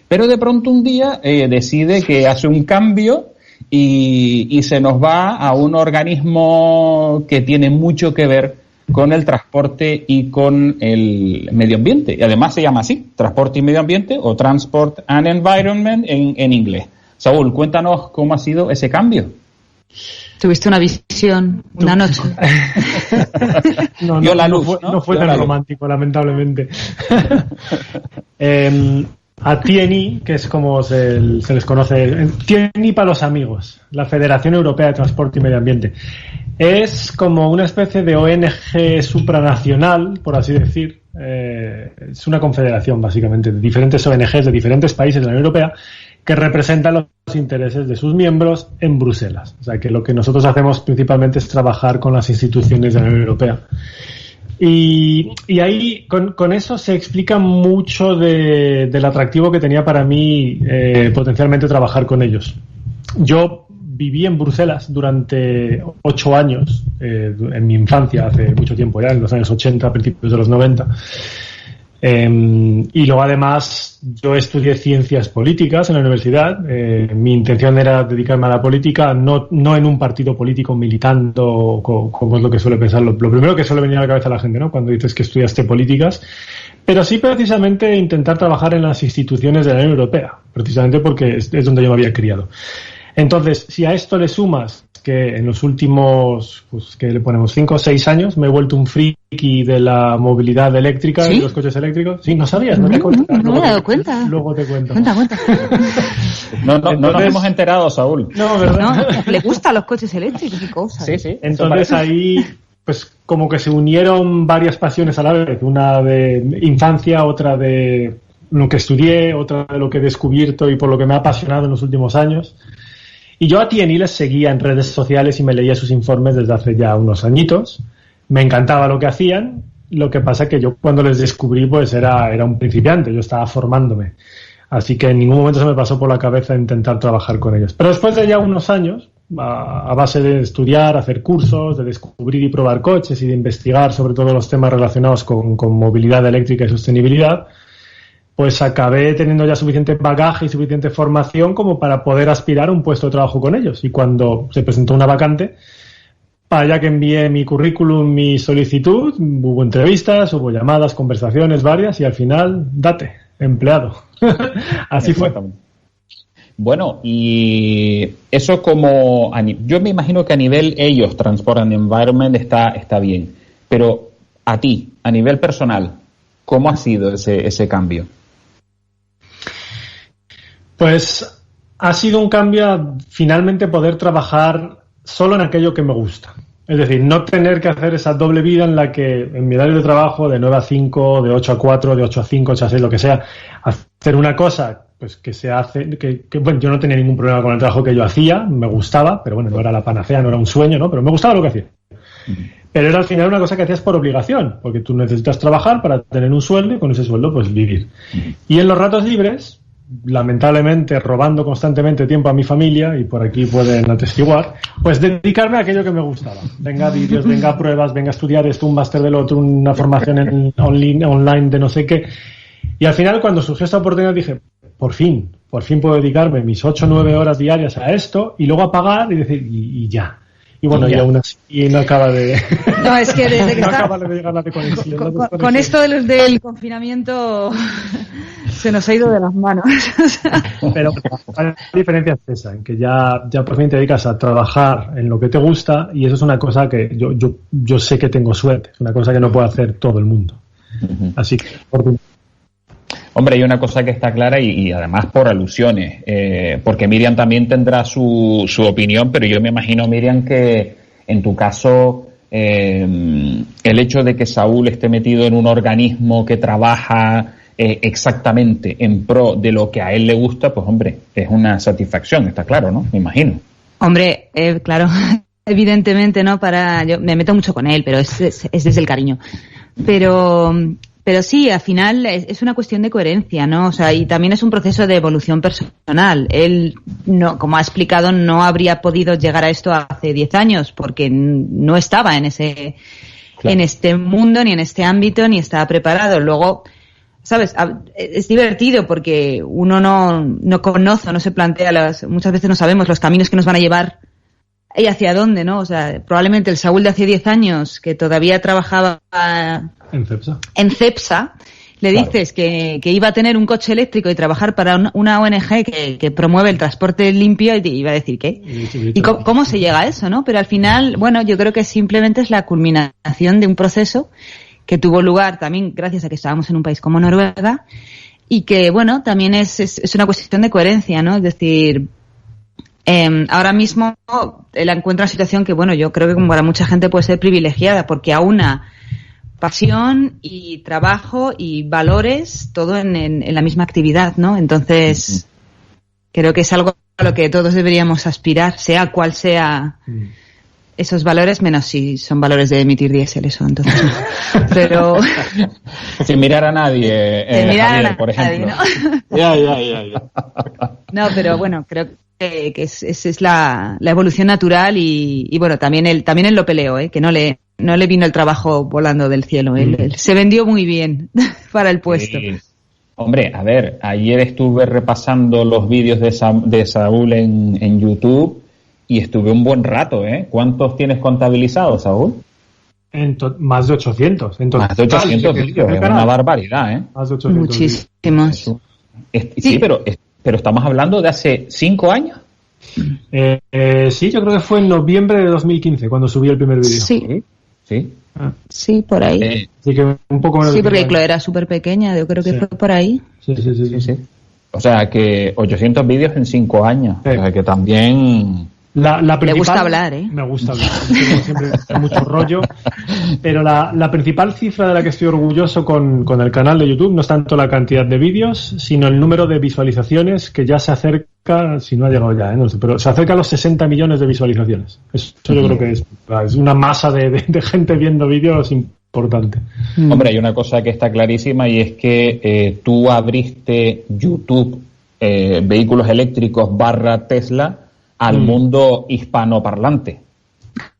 pero de pronto un día decide que hace un cambio y se nos va a un organismo que tiene mucho que ver con el transporte y con el medio ambiente. Y además se llama así, Transporte y Medio Ambiente, o Transport and Environment en inglés. Saúl, cuéntanos cómo ha sido ese cambio. Tuviste una visión una noche. No fue tan romántico, lamentablemente. A TNI, que es como se les conoce, TNI para los amigos, la Federación Europea de Transporte y Medio Ambiente. Es como una especie de ONG supranacional, por así decir. Es una confederación, básicamente, de diferentes ONGs de diferentes países de la Unión Europea que representan los intereses de sus miembros en Bruselas. O sea, que lo que nosotros hacemos principalmente es trabajar con las instituciones de la Unión Europea. Y ahí, con eso se explica mucho del atractivo que tenía para mí potencialmente trabajar con ellos. Yo viví en Bruselas durante 8 años, en mi infancia, hace mucho tiempo ya, en los años 80, a principios de los 90. Y luego además yo estudié ciencias políticas en la universidad. Mi intención era dedicarme a la política, no en un partido político militando como es lo que suele pensar, lo primero que suele venir a la cabeza a la gente, ¿no?, cuando dices que estudiaste políticas, pero sí precisamente intentar trabajar en las instituciones de la Unión Europea, precisamente porque es donde yo me había criado. Entonces, si a esto le sumas que en los últimos, pues que le ponemos 5 o 6 años, me he vuelto un friki de la movilidad eléctrica, ¿sí?, de los coches eléctricos. Sí, no sabías, no te cuentas. No me he dado cuenta. Luego te cuento. Cuenta. No nos hemos enterado, Saúl. No, ¿verdad? No, le gustan los coches eléctricos, qué cosa. Sí. Entonces ahí, pues como que se unieron varias pasiones a la vez. Una de infancia, otra de lo que estudié, otra de lo que he descubierto y por lo que me ha apasionado en los últimos años. Y yo a TNI les seguía en redes sociales y me leía sus informes desde hace ya unos añitos. Me encantaba lo que hacían. Lo que pasa que yo cuando les descubrí pues era un principiante, yo estaba formándome. Así que en ningún momento se me pasó por la cabeza intentar trabajar con ellos. Pero después de ya unos años, a base de estudiar, hacer cursos, de descubrir y probar coches y de investigar sobre todos los temas relacionados con movilidad eléctrica y sostenibilidad, pues acabé teniendo ya suficiente bagaje y suficiente formación como para poder aspirar a un puesto de trabajo con ellos. Y cuando se presentó una vacante, para allá que envié mi currículum, mi solicitud, hubo entrevistas, hubo llamadas, conversaciones varias y al final, date, empleado. Así fue. Bueno, y eso como, yo me imagino que a nivel ellos, Transport and Environment, está bien. Pero a ti, a nivel personal, ¿cómo ha sido ese cambio? Pues ha sido un cambio a finalmente poder trabajar solo en aquello que me gusta. Es decir, no tener que hacer esa doble vida en la que en mi horario de trabajo de 9 a 5, de 8 a 4, de 8 a 5, 8 a 6, lo que sea, hacer una cosa pues que se hace, que bueno, yo no tenía ningún problema con el trabajo que yo hacía, me gustaba, pero bueno, no era la panacea, no era un sueño, ¿no? Pero me gustaba lo que hacía. Pero era al final una cosa que hacías por obligación, porque tú necesitas trabajar para tener un sueldo y con ese sueldo pues vivir. Y en los ratos libres, lamentablemente robando constantemente tiempo a mi familia, y por aquí pueden atestiguar, pues dedicarme a aquello que me gustaba. Venga vídeos, venga pruebas, venga estudiar esto, un máster del otro, una formación online de no sé qué. Y al final, cuando surgió esta oportunidad, dije, por fin puedo dedicarme mis 8 o 9 horas diarias a esto, y luego apagar y decir, y ya. Y bueno, y aún así no acaba de... No, es que desde que no está... acaba de llegar la desconexión. Con esto del confinamiento se nos ha ido de las manos. Pero la diferencia es esa, en que ya por fin te dedicas a trabajar en lo que te gusta, y eso es una cosa que yo sé que tengo suerte, es una cosa que no puede hacer todo el mundo. Así que... Hombre, hay una cosa que está clara y además por alusiones, porque Miriam también tendrá su opinión, pero yo me imagino, Miriam, que en tu caso el hecho de que Saúl esté metido en un organismo que trabaja exactamente en pro de lo que a él le gusta, pues hombre, es una satisfacción, está claro, ¿no? Me imagino. Hombre, claro, evidentemente, ¿no? Yo me meto mucho con él, pero es desde el cariño. Pero sí, al final es una cuestión de coherencia, ¿no? O sea, y también es un proceso de evolución personal. Él, no, como ha explicado, no habría podido llegar a esto hace 10 años porque no estaba en este mundo, ni en este ámbito, ni estaba preparado. Luego, ¿sabes? Es divertido porque uno no conoce, no se plantea muchas veces no sabemos los caminos que nos van a llevar y hacia dónde, ¿no? O sea, probablemente el Saúl de hace 10 años, que todavía trabajaba en Cepsa, le dices que iba a tener un coche eléctrico y trabajar para una ONG que promueve el transporte limpio, y iba a decir ¿qué? ¿Y cómo se llega a eso, no? Pero al final, bueno, yo creo que simplemente es la culminación de un proceso que tuvo lugar también gracias a que estábamos en un país como Noruega, y que, bueno, también es una cuestión de coherencia, ¿no? Es decir, ahora mismo él encuentra una situación que, bueno, yo creo que como para mucha gente puede ser privilegiada, porque aúna pasión y trabajo y valores, todo en la misma actividad, ¿no? Entonces, creo que es algo a lo que todos deberíamos aspirar, sea cual sea esos valores, menos si son valores de emitir diésel, eso, entonces no. Pero... Sin mirar a nadie, Javier, por ejemplo. ¿No? Ya. No, pero bueno, creo que es la evolución natural y bueno, también él lo peleó, que no le vino el trabajo volando del cielo. Él se vendió muy bien para el puesto. Sí. Hombre, a ver, ayer estuve repasando los vídeos de Saúl en YouTube y estuve un buen rato, ¿Cuántos tienes contabilizados, Saúl? Más de 800. Más de 800 vídeos, es una barbaridad, Más de 800 muchísimos. Sí, pero estamos hablando de hace 5 años. Sí, yo creo que fue en noviembre de 2015 cuando subí el primer vídeo. Sí. Sí, por ahí. Así que un poco menos. Sí, porque Chloe era súper pequeña, yo creo que fue por ahí. Sí. O sea, que 800 vídeos en 5 años. O sea, que también... La principal, me gusta hablar, Me gusta hablar. Siempre mucho rollo. Pero la principal cifra de la que estoy orgulloso con el canal de YouTube no es tanto la cantidad de vídeos, sino el número de visualizaciones, que ya se acerca, si no ha llegado ya, no sé, pero se acerca a los 60 millones de visualizaciones. Eso yo creo que es una masa de gente viendo vídeos importante. Hombre, hay una cosa que está clarísima, y es que tú abriste YouTube vehículos eléctricos / Tesla al mundo hispanoparlante.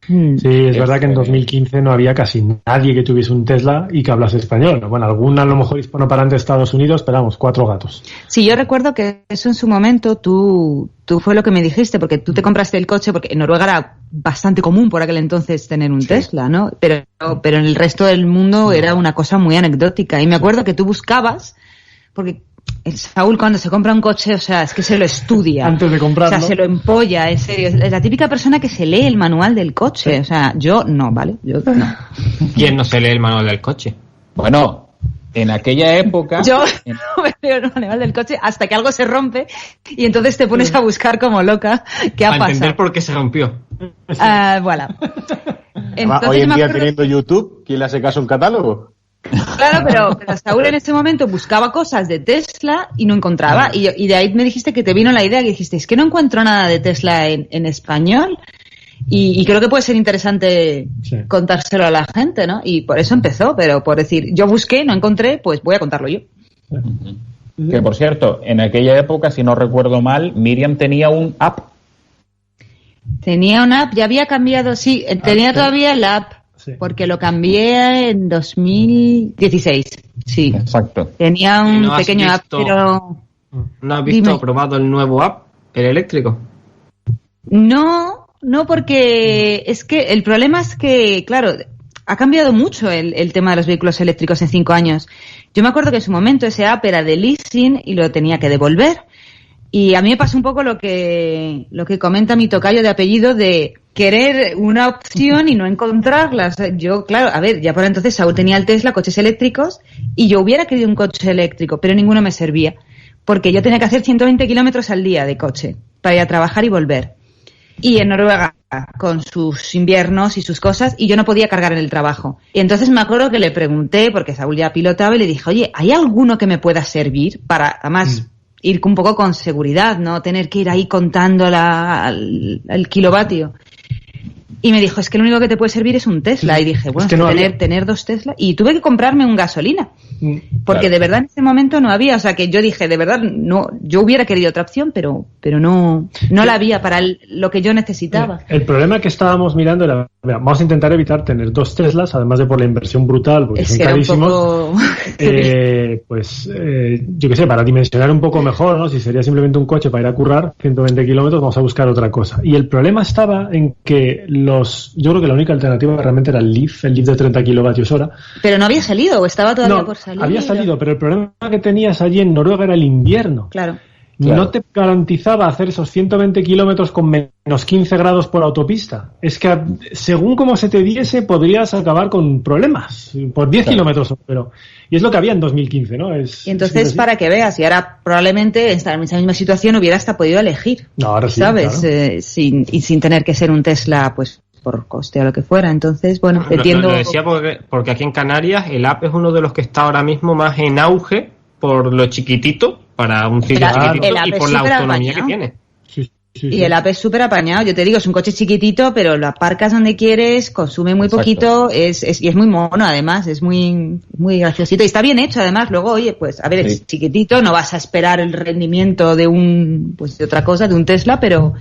Sí, es verdad que en 2015 no había casi nadie que tuviese un Tesla y que hablase español. Bueno, alguna a lo mejor hispanoparlante de Estados Unidos, pero vamos, 4 gatos. Sí, yo recuerdo que eso en su momento tú fue lo que me dijiste, porque tú te compraste el coche, porque en Noruega era bastante común por aquel entonces tener un Tesla, ¿no? Pero en el resto del mundo era una cosa muy anecdótica. Y me acuerdo que tú buscabas, porque el Saúl cuando se compra un coche, o sea, es que se lo estudia. Antes de comprarlo. O sea, se lo empolla, en serio. Es la típica persona que se lee el manual del coche. O sea, yo no, ¿vale? Yo no. ¿Quién no se lee el manual del coche? Bueno, en aquella época... Yo no me leo el manual del coche hasta que algo se rompe y entonces te pones a buscar como loca qué ha pasado. Para entender por qué se rompió. Voilà. Entonces, hoy en día teniendo YouTube, ¿quién le hace caso a un catálogo? Claro, pero Saúl en ese momento buscaba cosas de Tesla y no encontraba. Y de ahí me dijiste que te vino la idea, que dijiste, es que no encuentro nada de Tesla en español. Y creo que puede ser interesante contárselo a la gente, ¿no? Y por eso empezó, pero por decir, yo busqué, no encontré, pues voy a contarlo yo. Que por cierto, en aquella época, si no recuerdo mal, Miriam tenía un app. Tenía una app, ya había cambiado, sí, tenía todavía la app, porque lo cambié en 2016, sí. Exacto. Tenía un pequeño app, pero... ¿No has visto probado el nuevo app, el eléctrico? No, porque es que el problema es que, claro, ha cambiado mucho el tema de los vehículos eléctricos en 5 años. Yo me acuerdo que en su momento ese app era de leasing y lo tenía que devolver. Y a mí me pasa un poco lo que comenta mi tocayo de apellido de querer una opción y no encontrarla. Yo, claro, a ver, ya por entonces Saúl tenía el Tesla, coches eléctricos, y yo hubiera querido un coche eléctrico, pero ninguno me servía. Porque yo tenía que hacer 120 kilómetros al día de coche para ir a trabajar y volver. Y en Noruega, con sus inviernos y sus cosas, y yo no podía cargar en el trabajo. Y entonces me acuerdo que le pregunté, porque Saúl ya pilotaba, y le dije, oye, ¿hay alguno que me pueda servir para, además, ir un poco con seguridad, no tener que ir ahí contando el kilovatio? Y me dijo, es que lo único que te puede servir es un Tesla. Y dije, bueno, es que tener 2 Tesla. Y tuve que comprarme un gasolina. Porque de verdad en ese momento no había. O sea, que yo dije, de verdad, no, yo hubiera querido otra opción, pero no la había para lo que yo necesitaba. El problema que estábamos mirando era, vamos a intentar evitar tener 2 Teslas, además de por la inversión brutal, porque son carísimos. Poco... yo qué sé, para dimensionar un poco mejor, ¿no? Si sería simplemente un coche para ir a currar 120 kilómetros, vamos a buscar otra cosa. Y el problema estaba en que yo creo que la única alternativa realmente era el Leaf de 30 kilovatios hora. Pero no había salido, o estaba todavía por salir. Había salido, pero el problema que tenías allí en Noruega era el invierno. Claro. No te garantizaba hacer esos 120 kilómetros con menos 15 grados por autopista. Es que según como se te diese, podrías acabar con problemas por 10 kilómetros. Y es lo que había en 2015, ¿no? Y entonces, para que veas, y ahora probablemente en esa misma situación hubiera hasta podido elegir. No, ahora sí, ¿sabes? Claro. Sin tener que ser un Tesla, pues, por coste o lo que fuera. Entonces, bueno, entiendo... Lo decía porque aquí en Canarias el app es uno de los que está ahora mismo más en auge por lo chiquitito, para un sitio chiquitito, y por la autonomía que tiene. Y el app es súper apañado, yo te digo, es un coche chiquitito, pero lo aparcas donde quieres, consume muy poquito, y es muy mono además, es muy graciosito, y está bien hecho además. Luego, oye, pues a ver, es chiquitito, no vas a esperar el rendimiento de de otra cosa, de un Tesla, pero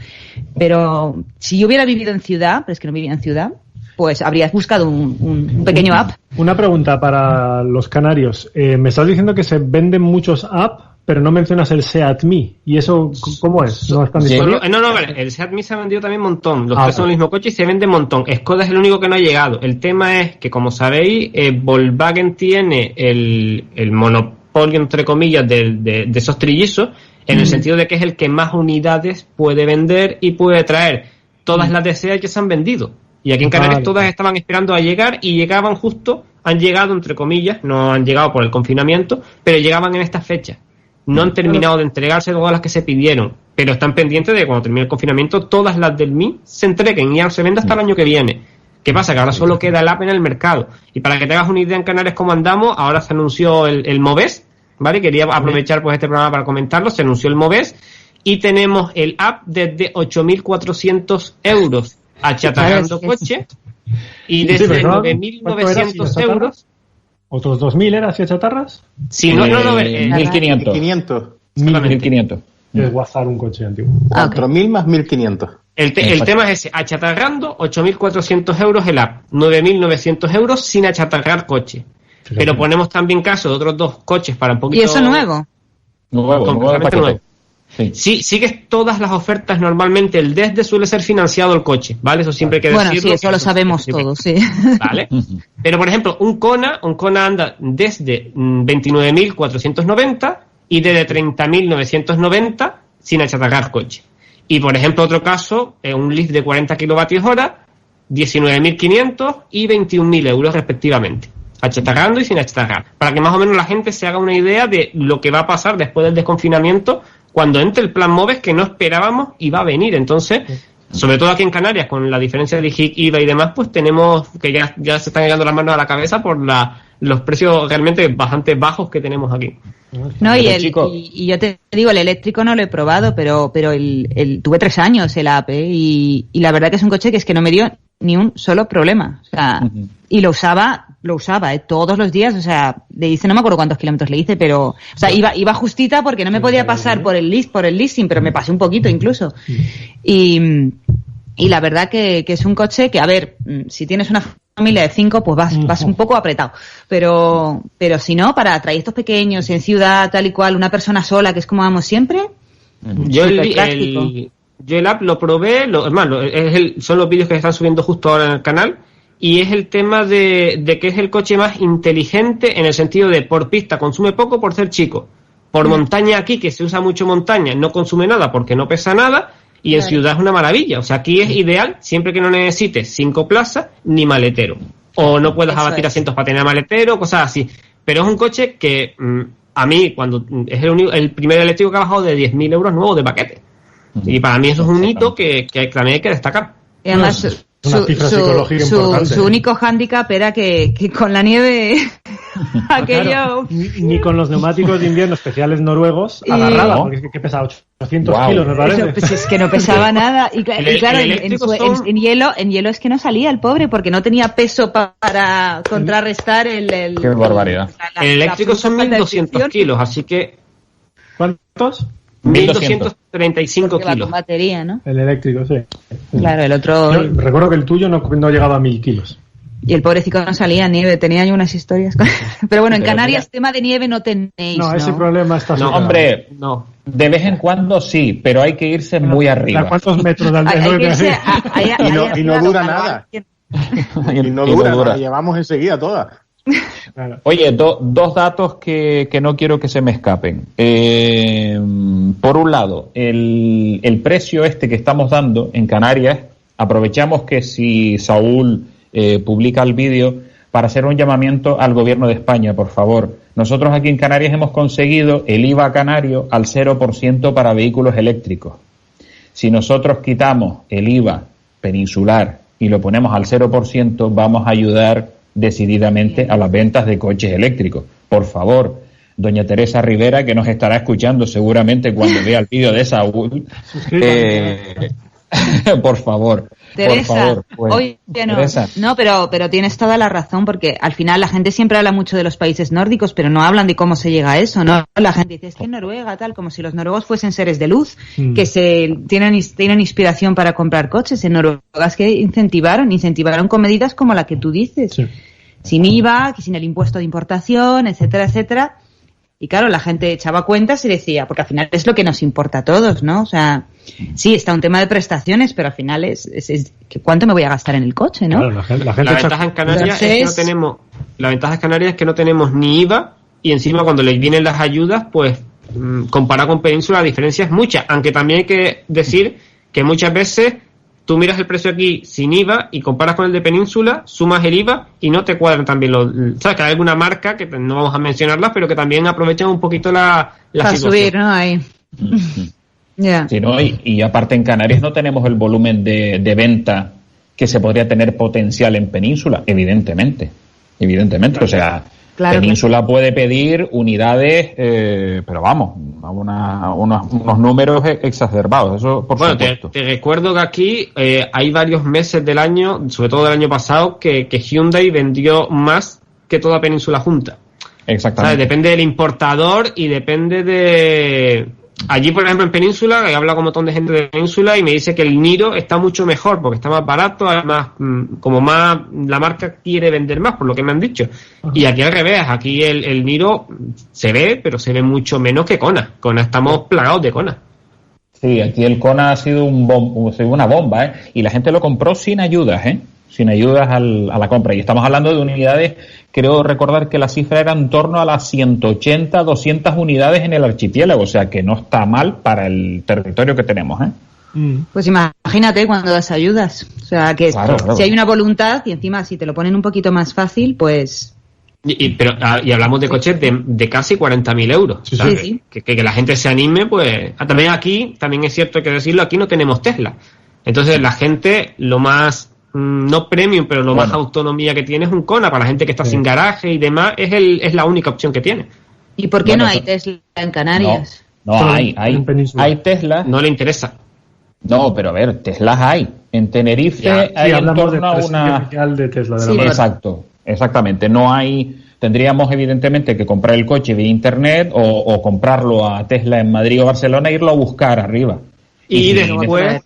si yo hubiera vivido en ciudad, pero es que no vivía en ciudad, pues habrías buscado un pequeño app. Una pregunta para los canarios. Me estás diciendo que se venden muchos apps, pero no mencionas el Seat Me. ¿Y eso cómo es? ¿No están disponibles? No, vale. El Seat Me se ha vendido también un montón. Los tres son el mismo coche y se vende un montón. Skoda es el único que no ha llegado. El tema es que, como sabéis, Volkswagen tiene el monopolio, entre comillas, de esos trillizos, en el sentido de que es el que más unidades puede vender y puede traer. Todas las de Seat que se han vendido. Y aquí en Canarias todas estaban esperando a llegar y llegaban justo, han llegado, entre comillas, no han llegado por el confinamiento, pero llegaban en estas fechas. No han terminado de entregarse todas las que se pidieron, pero están pendientes de que cuando termine el confinamiento todas las del MI se entreguen y ya no se venda hasta el año que viene. ¿Qué pasa? Que ahora solo queda el app en el mercado. Y para que te hagas una idea en Canarias cómo andamos, ahora se anunció el Moves, ¿vale? Quería aprovechar pues este programa para comentarlo. Se anunció el Moves y tenemos el app desde 8.400 euros achatarrando coche y desde 9.900 euros. ¿Otros 2.000 era hacia chatarras? Sí, no, 1.500. 1.500. Es guazar un coche antiguo. 4.000 más 1.500. El tema es ese, achatarrando 8.400 euros el app, 9.900 euros sin achatarrar coche. Fíjate. Pero ponemos también caso de otros 2 coches para un poquito... ¿Y eso nuevo? Nuevo. Sí, sigues todas las ofertas normalmente. El desde suele ser financiado el coche, ¿vale? Eso siempre hay que decirlo. Bueno, sí, eso lo sabemos todos, sí. ¿Vale? Pero, por ejemplo, un Kona anda desde 29.490 y desde 30.990 sin achatarrar coche. Y, por ejemplo, otro caso, un Leaf de 40 kilovatios hora, 19.500 y 21.000 euros respectivamente. Achatarrando y sin achatarrar. Para que más o menos la gente se haga una idea de lo que va a pasar después del desconfinamiento cuando entre el plan Moves, que no esperábamos y va a venir. Entonces, sobre todo aquí en Canarias, con la diferencia de IVA y demás, pues tenemos que ya se están llegando las manos a la cabeza por la los precios realmente bastante bajos que tenemos aquí. No, y yo te digo, el eléctrico no lo he probado, pero tuve 3 años el AP y la verdad que es un coche que es que no me dio ni un solo problema. O sea, y lo usaba todos los días, o sea, no me acuerdo cuántos kilómetros le hice, pero, o sea, iba justita porque no me podía pasar por el leasing, pero me pasé un poquito incluso. Y la verdad que es un coche que, a ver, si tienes una familia de 5, pues vas un poco apretado. Pero si no, para trayectos pequeños, en ciudad, tal y cual, una persona sola, que es como vamos siempre, yo el app lo probé, son los vídeos que se están subiendo justo ahora en el canal, y es el tema de que es el coche más inteligente en el sentido de por pista consume poco por ser chico. Por montaña aquí, que se usa mucho montaña, no consume nada porque no pesa nada. Y en ciudad es una maravilla. O sea, aquí es ideal siempre que no necesites 5 plazas ni maletero. O no puedas abatir asientos para tener maletero, cosas así. Pero es un coche que a mí, cuando es el primer eléctrico que ha bajado de 10.000 euros nuevos de paquete. Y para mí eso es un hito que también hay que destacar. Y además, su único hándicap era que con la nieve aquello... Claro, ni con los neumáticos de invierno especiales noruegos agarraba, porque es que pesaba 800 kilos, me parece. Pues es que no pesaba nada. Y claro, en hielo es que no salía el pobre, porque no tenía peso para contrarrestar el... Qué barbaridad. El eléctrico son 1.200 kilos, así que... ¿Cuántos? 1.235 kilos. La batería, ¿no? El eléctrico, sí. Claro, el otro... Yo recuerdo que el tuyo no llegaba a 1.000 kilos. Y el pobrecito no salía nieve, tenía yo unas historias. Pero bueno, en Canarias tema de nieve no tenéis, ¿no? Ese problema está superado. Hombre, no. De vez en cuando sí, pero hay que irse muy arriba. ¿A cuántos metros de altitud? Y no dura nada. Y no dura, la llevamos enseguida todas. Oye, dos datos que no quiero que se me escapen. Por un lado, el precio que estamos dando en Canarias, aprovechamos que si Saúl publica el vídeo para hacer un llamamiento al gobierno de España, por favor. Nosotros aquí en Canarias hemos conseguido el IVA canario al 0% para vehículos eléctricos. Si nosotros quitamos el IVA peninsular y lo ponemos al 0%, vamos a ayudar decididamente a las ventas de coches eléctricos. Por favor, doña Teresa Rivera, que nos estará escuchando seguramente cuando vea el vídeo de Saúl, por favor. Teresa, por favor, pues, oye, no, pero tienes toda la razón, porque al final la gente siempre habla mucho de los países nórdicos, pero no hablan de cómo se llega a eso, ¿no? La gente dice, es que en Noruega, tal, como si los noruegos fuesen seres de luz, que tienen inspiración para comprar coches. En Noruega es que incentivaron con medidas como la que tú dices. Sí. Sin IVA, sin el impuesto de importación, etcétera, etcétera. Y claro, la gente echaba cuentas y decía, porque al final es lo que nos importa a todos, ¿no? O sea, sí, está un tema de prestaciones, pero al final es ¿cuánto me voy a gastar en el coche, no? Claro, la ventaja en Canarias la ventaja en Canarias es que no tenemos ni IVA, y encima cuando les vienen las ayudas, pues comparado con Península la diferencia es mucha, aunque también hay que decir que muchas veces tú miras el precio aquí sin IVA y comparas con el de Península, sumas el IVA y no te cuadran también ¿sabes? Que hay alguna marca, que no vamos a mencionarlas, pero que también aprovechan un poquito la para situación. Subir, ¿no? Ahí. Yeah. Sí, ¿no? Y aparte en Canarias no tenemos el volumen de venta que se podría tener potencial en Península, evidentemente. O sea, claro, Península puede pedir unidades, pero vamos, unos números exacerbados, eso por supuesto. Te recuerdo que aquí hay varios meses del año, sobre todo del año pasado, que Hyundai vendió más que toda Península junta. Exactamente. ¿Sabes? Depende del importador y depende de... Allí, por ejemplo, en Península, he hablado con un montón de gente de Península y me dice que el Niro está mucho mejor porque está más barato, además, como más la marca quiere vender más, por lo que me han dicho. Y aquí al revés, aquí el Niro se ve, pero se ve mucho menos que Kona. Kona, estamos plagados de Kona. Sí, aquí el Kona ha sido una bomba, ¿eh? Y la gente lo compró sin ayudas, ¿eh? Sin ayudas a la compra. Y estamos hablando de unidades, creo recordar que la cifra era en torno a las 180, 200 unidades en el archipiélago, o sea que no está mal para el territorio que tenemos, ¿eh? Pues imagínate cuando das ayudas. O sea que claro. Si hay una voluntad y encima si te lo ponen un poquito más fácil, pues... Y hablamos de coches de casi 40.000 euros. Sí, o sea, sí. Que la gente se anime, pues... También es cierto, hay que decirlo, aquí no tenemos Tesla. Entonces la gente lo más no premium, pero lo más autonomía que tiene es un Kona. Para la gente que está sin garaje y demás, es la única opción que tiene. ¿Y por qué no hay Tesla en Canarias? No, hay Tesla. No le interesa. No, pero a ver, Teslas hay. En Tenerife hay en torno a una... de Tesla. Exacto, exactamente. No hay... Tendríamos evidentemente que comprar el coche vía internet o comprarlo a Tesla en Madrid o Barcelona e irlo a buscar arriba. Y después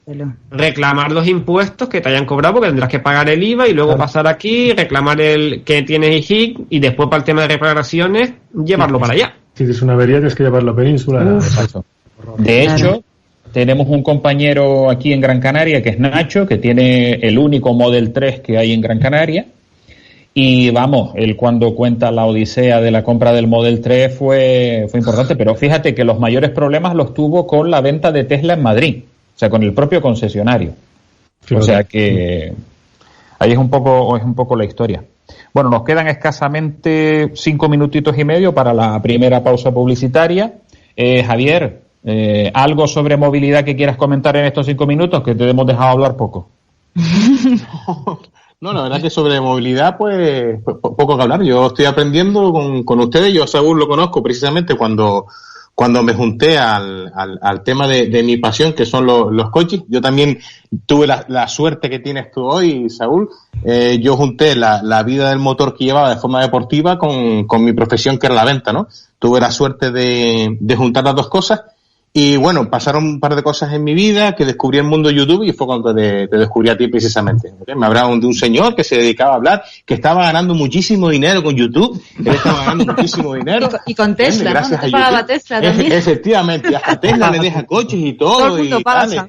reclamar los impuestos que te hayan cobrado, porque tendrás que pagar el IVA y luego pasar aquí, reclamar el que tienes IHIC y después para el tema de reparaciones, llevarlo para allá. Si es una avería, tienes que llevarlo a Península. De hecho, tenemos un compañero aquí en Gran Canaria que es Nacho, que tiene el único Model 3 que hay en Gran Canaria. Y vamos, él cuando cuenta la odisea de la compra del Model 3 fue importante, pero fíjate que los mayores problemas los tuvo con la venta de Tesla en Madrid, o sea, con el propio concesionario. O sea que ahí es un poco la historia. Bueno, nos quedan escasamente 5 minutitos y medio para la primera pausa publicitaria. Javier, ¿algo sobre movilidad que quieras comentar en estos 5 minutos? Que te hemos dejado hablar poco. No, la verdad que sobre movilidad, pues poco que hablar. Yo estoy aprendiendo con ustedes. Yo a Saúl lo conozco precisamente cuando me junté al tema de mi pasión, que son los coches. Yo también tuve la suerte que tienes tú hoy, Saúl. Yo junté la vida del motor que llevaba de forma deportiva con mi profesión, que era la venta, ¿no? Tuve la suerte de juntar las dos cosas. Y bueno, pasaron un par de cosas en mi vida, que descubrí el mundo de YouTube y fue cuando te descubrí a ti precisamente. Me hablaron de un señor que se dedicaba a hablar, que estaba ganando muchísimo dinero con YouTube, él estaba ganando muchísimo dinero. Y con Tesla, gracias ¿no? a Pagaba Tesla también. Efectivamente, y hasta Tesla le deja coches y todo. el mundo paga.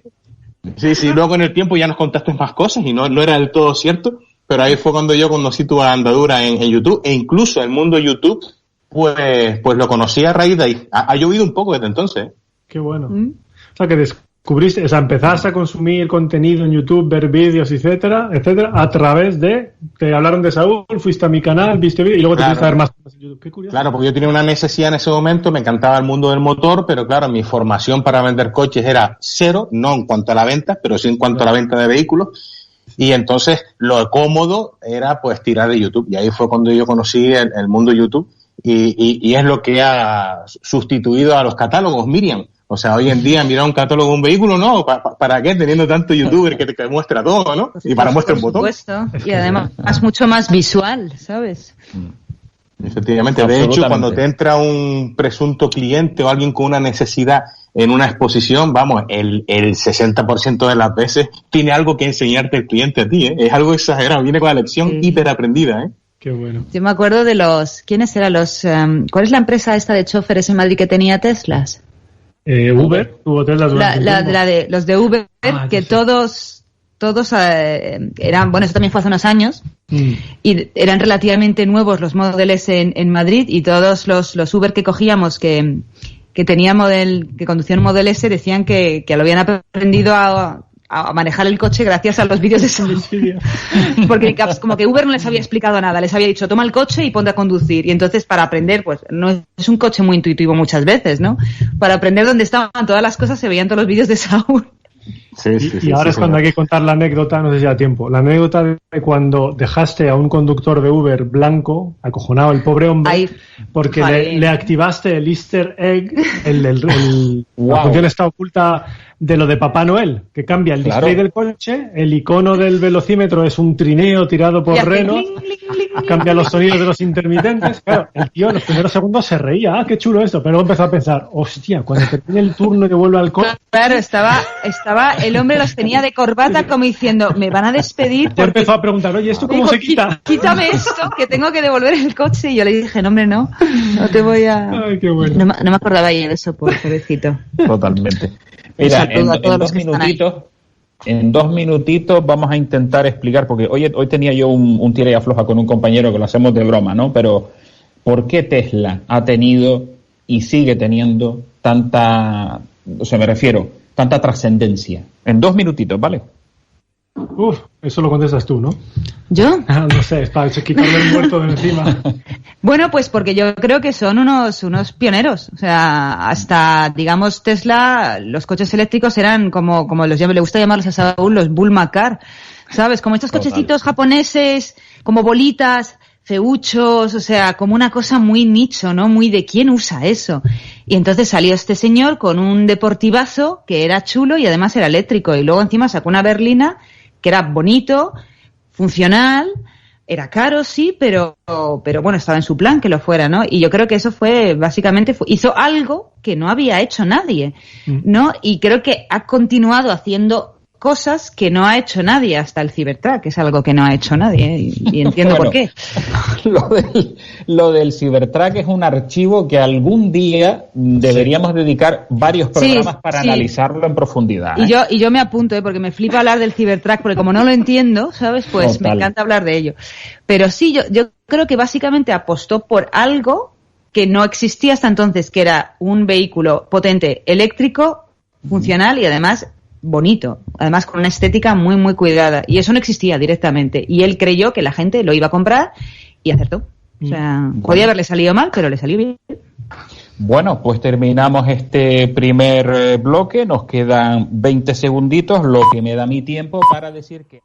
Sí, luego en el tiempo ya nos contaste más cosas y no era del todo cierto, pero ahí fue cuando yo conocí tu andadura en YouTube, e incluso el mundo de YouTube, pues lo conocí a raíz de ahí. Ha llovido un poco desde entonces, Qué bueno. O sea, que descubriste, o sea, empezaste a consumir contenido en YouTube, ver vídeos, etcétera, a través de... Te hablaron de Saúl, fuiste a mi canal, viste vídeos y luego te fuiste a ver más cosas en YouTube. Qué curioso. Claro, porque yo tenía una necesidad en ese momento, me encantaba el mundo del motor, pero claro, mi formación para vender coches era cero, no en cuanto a la venta, pero sí en cuanto a la venta de vehículos. Y entonces lo cómodo era pues tirar de YouTube. Y ahí fue cuando yo conocí el mundo de YouTube y es lo que ha sustituido a los catálogos, Miriam. O sea, hoy en día mirar un catálogo de un vehículo, ¿no? ¿Para qué? Teniendo tanto youtuber que te muestra todo, ¿no? Y para muestra un botón. Por supuesto. Y además es mucho más visual, ¿sabes? Efectivamente. De hecho, cuando te entra un presunto cliente o alguien con una necesidad en una exposición, vamos, el 60% de las veces tiene algo que enseñarte el cliente a ti, ¿eh? Es algo exagerado. Viene con la lección hiper aprendida, ¿eh? Qué bueno. Yo me acuerdo de ¿quiénes eran los? ¿Cuál es la empresa esta de choferes en Madrid que tenía Teslas? Uber, tuvo Tesla durante los de Uber, que todos eran, bueno, eso también fue hace unos años, y eran relativamente nuevos los Model S en Madrid, y todos los Uber que cogíamos que que conducían un Model S decían que lo habían aprendido a manejar el coche gracias a los vídeos de Saúl. Porque como que Uber no les había explicado nada, les había dicho toma el coche y ponte a conducir, y entonces para aprender, pues no es un coche muy intuitivo muchas veces, ¿no? Para aprender dónde estaban todas las cosas se veían todos los vídeos de Saúl. Y ahora es cuando hay que contar la anécdota, no sé si da tiempo, la anécdota de cuando dejaste a un conductor de Uber blanco, acojonado el pobre hombre, porque le activaste el Easter egg, la función está oculta de lo de Papá Noel, que cambia el display del coche, el icono del velocímetro es un trineo tirado por renos, cambia los sonidos de los intermitentes. Claro, el tío en los primeros segundos se reía, qué chulo esto, pero luego empezó a pensar, hostia, cuando termine el turno y vuelva al coche. Claro, estaba el hombre los tenía de corbata como diciendo, me van a despedir. Ya empezó a preguntar, oye, ¿esto cómo se quita? Quítame esto, que tengo que devolver el coche. Y yo le dije, no, hombre, no te voy a... Ay, qué bueno. No me acordaba yo de eso, pobrecito. Totalmente. Mira, en 2 minutitos vamos a intentar explicar, porque hoy tenía yo un tira y afloja con un compañero que lo hacemos de broma, ¿no? Pero ¿por qué Tesla ha tenido y sigue teniendo tanta trascendencia? En 2 minutitos, ¿vale? Eso lo contestas tú, ¿no? ¿Yo? No sé, es para quitarle el muerto de encima. Bueno, pues porque yo creo que son unos pioneros. O sea, hasta, digamos, Tesla, los coches eléctricos eran como le gusta llamarlos a Saúl, los Bull Macar. ¿sabes? Como estos cochecitos japoneses, como bolitas, feuchos, o sea, como una cosa muy nicho, ¿no? Muy de quién usa eso. Y entonces salió este señor con un deportivazo que era chulo y además era eléctrico. Y luego encima sacó una berlina que era bonito, funcional, era caro, sí, pero bueno, estaba en su plan que lo fuera, ¿no? Y yo creo que eso fue, básicamente, hizo algo que no había hecho nadie, ¿no? Y creo que ha continuado haciendo cosas que no ha hecho nadie hasta el Cybertruck, que es algo que no ha hecho nadie, y entiendo por qué. Lo del Cybertruck es un archivo que algún día deberíamos dedicar varios programas para analizarlo en profundidad. Y yo me apunto, porque me flipa hablar del Cybertruck, porque como no lo entiendo, ¿sabes? Pues Total. Me encanta hablar de ello. Pero sí, yo creo que básicamente apostó por algo que no existía hasta entonces, que era un vehículo potente, eléctrico, funcional y además bonito, además con una estética muy muy cuidada, y eso no existía directamente, y él creyó que la gente lo iba a comprar y acertó. O sea, podía haberle salido mal, pero le salió bien. Bueno, pues terminamos este primer bloque, nos quedan 20 segunditos, lo que me da mi tiempo para decir que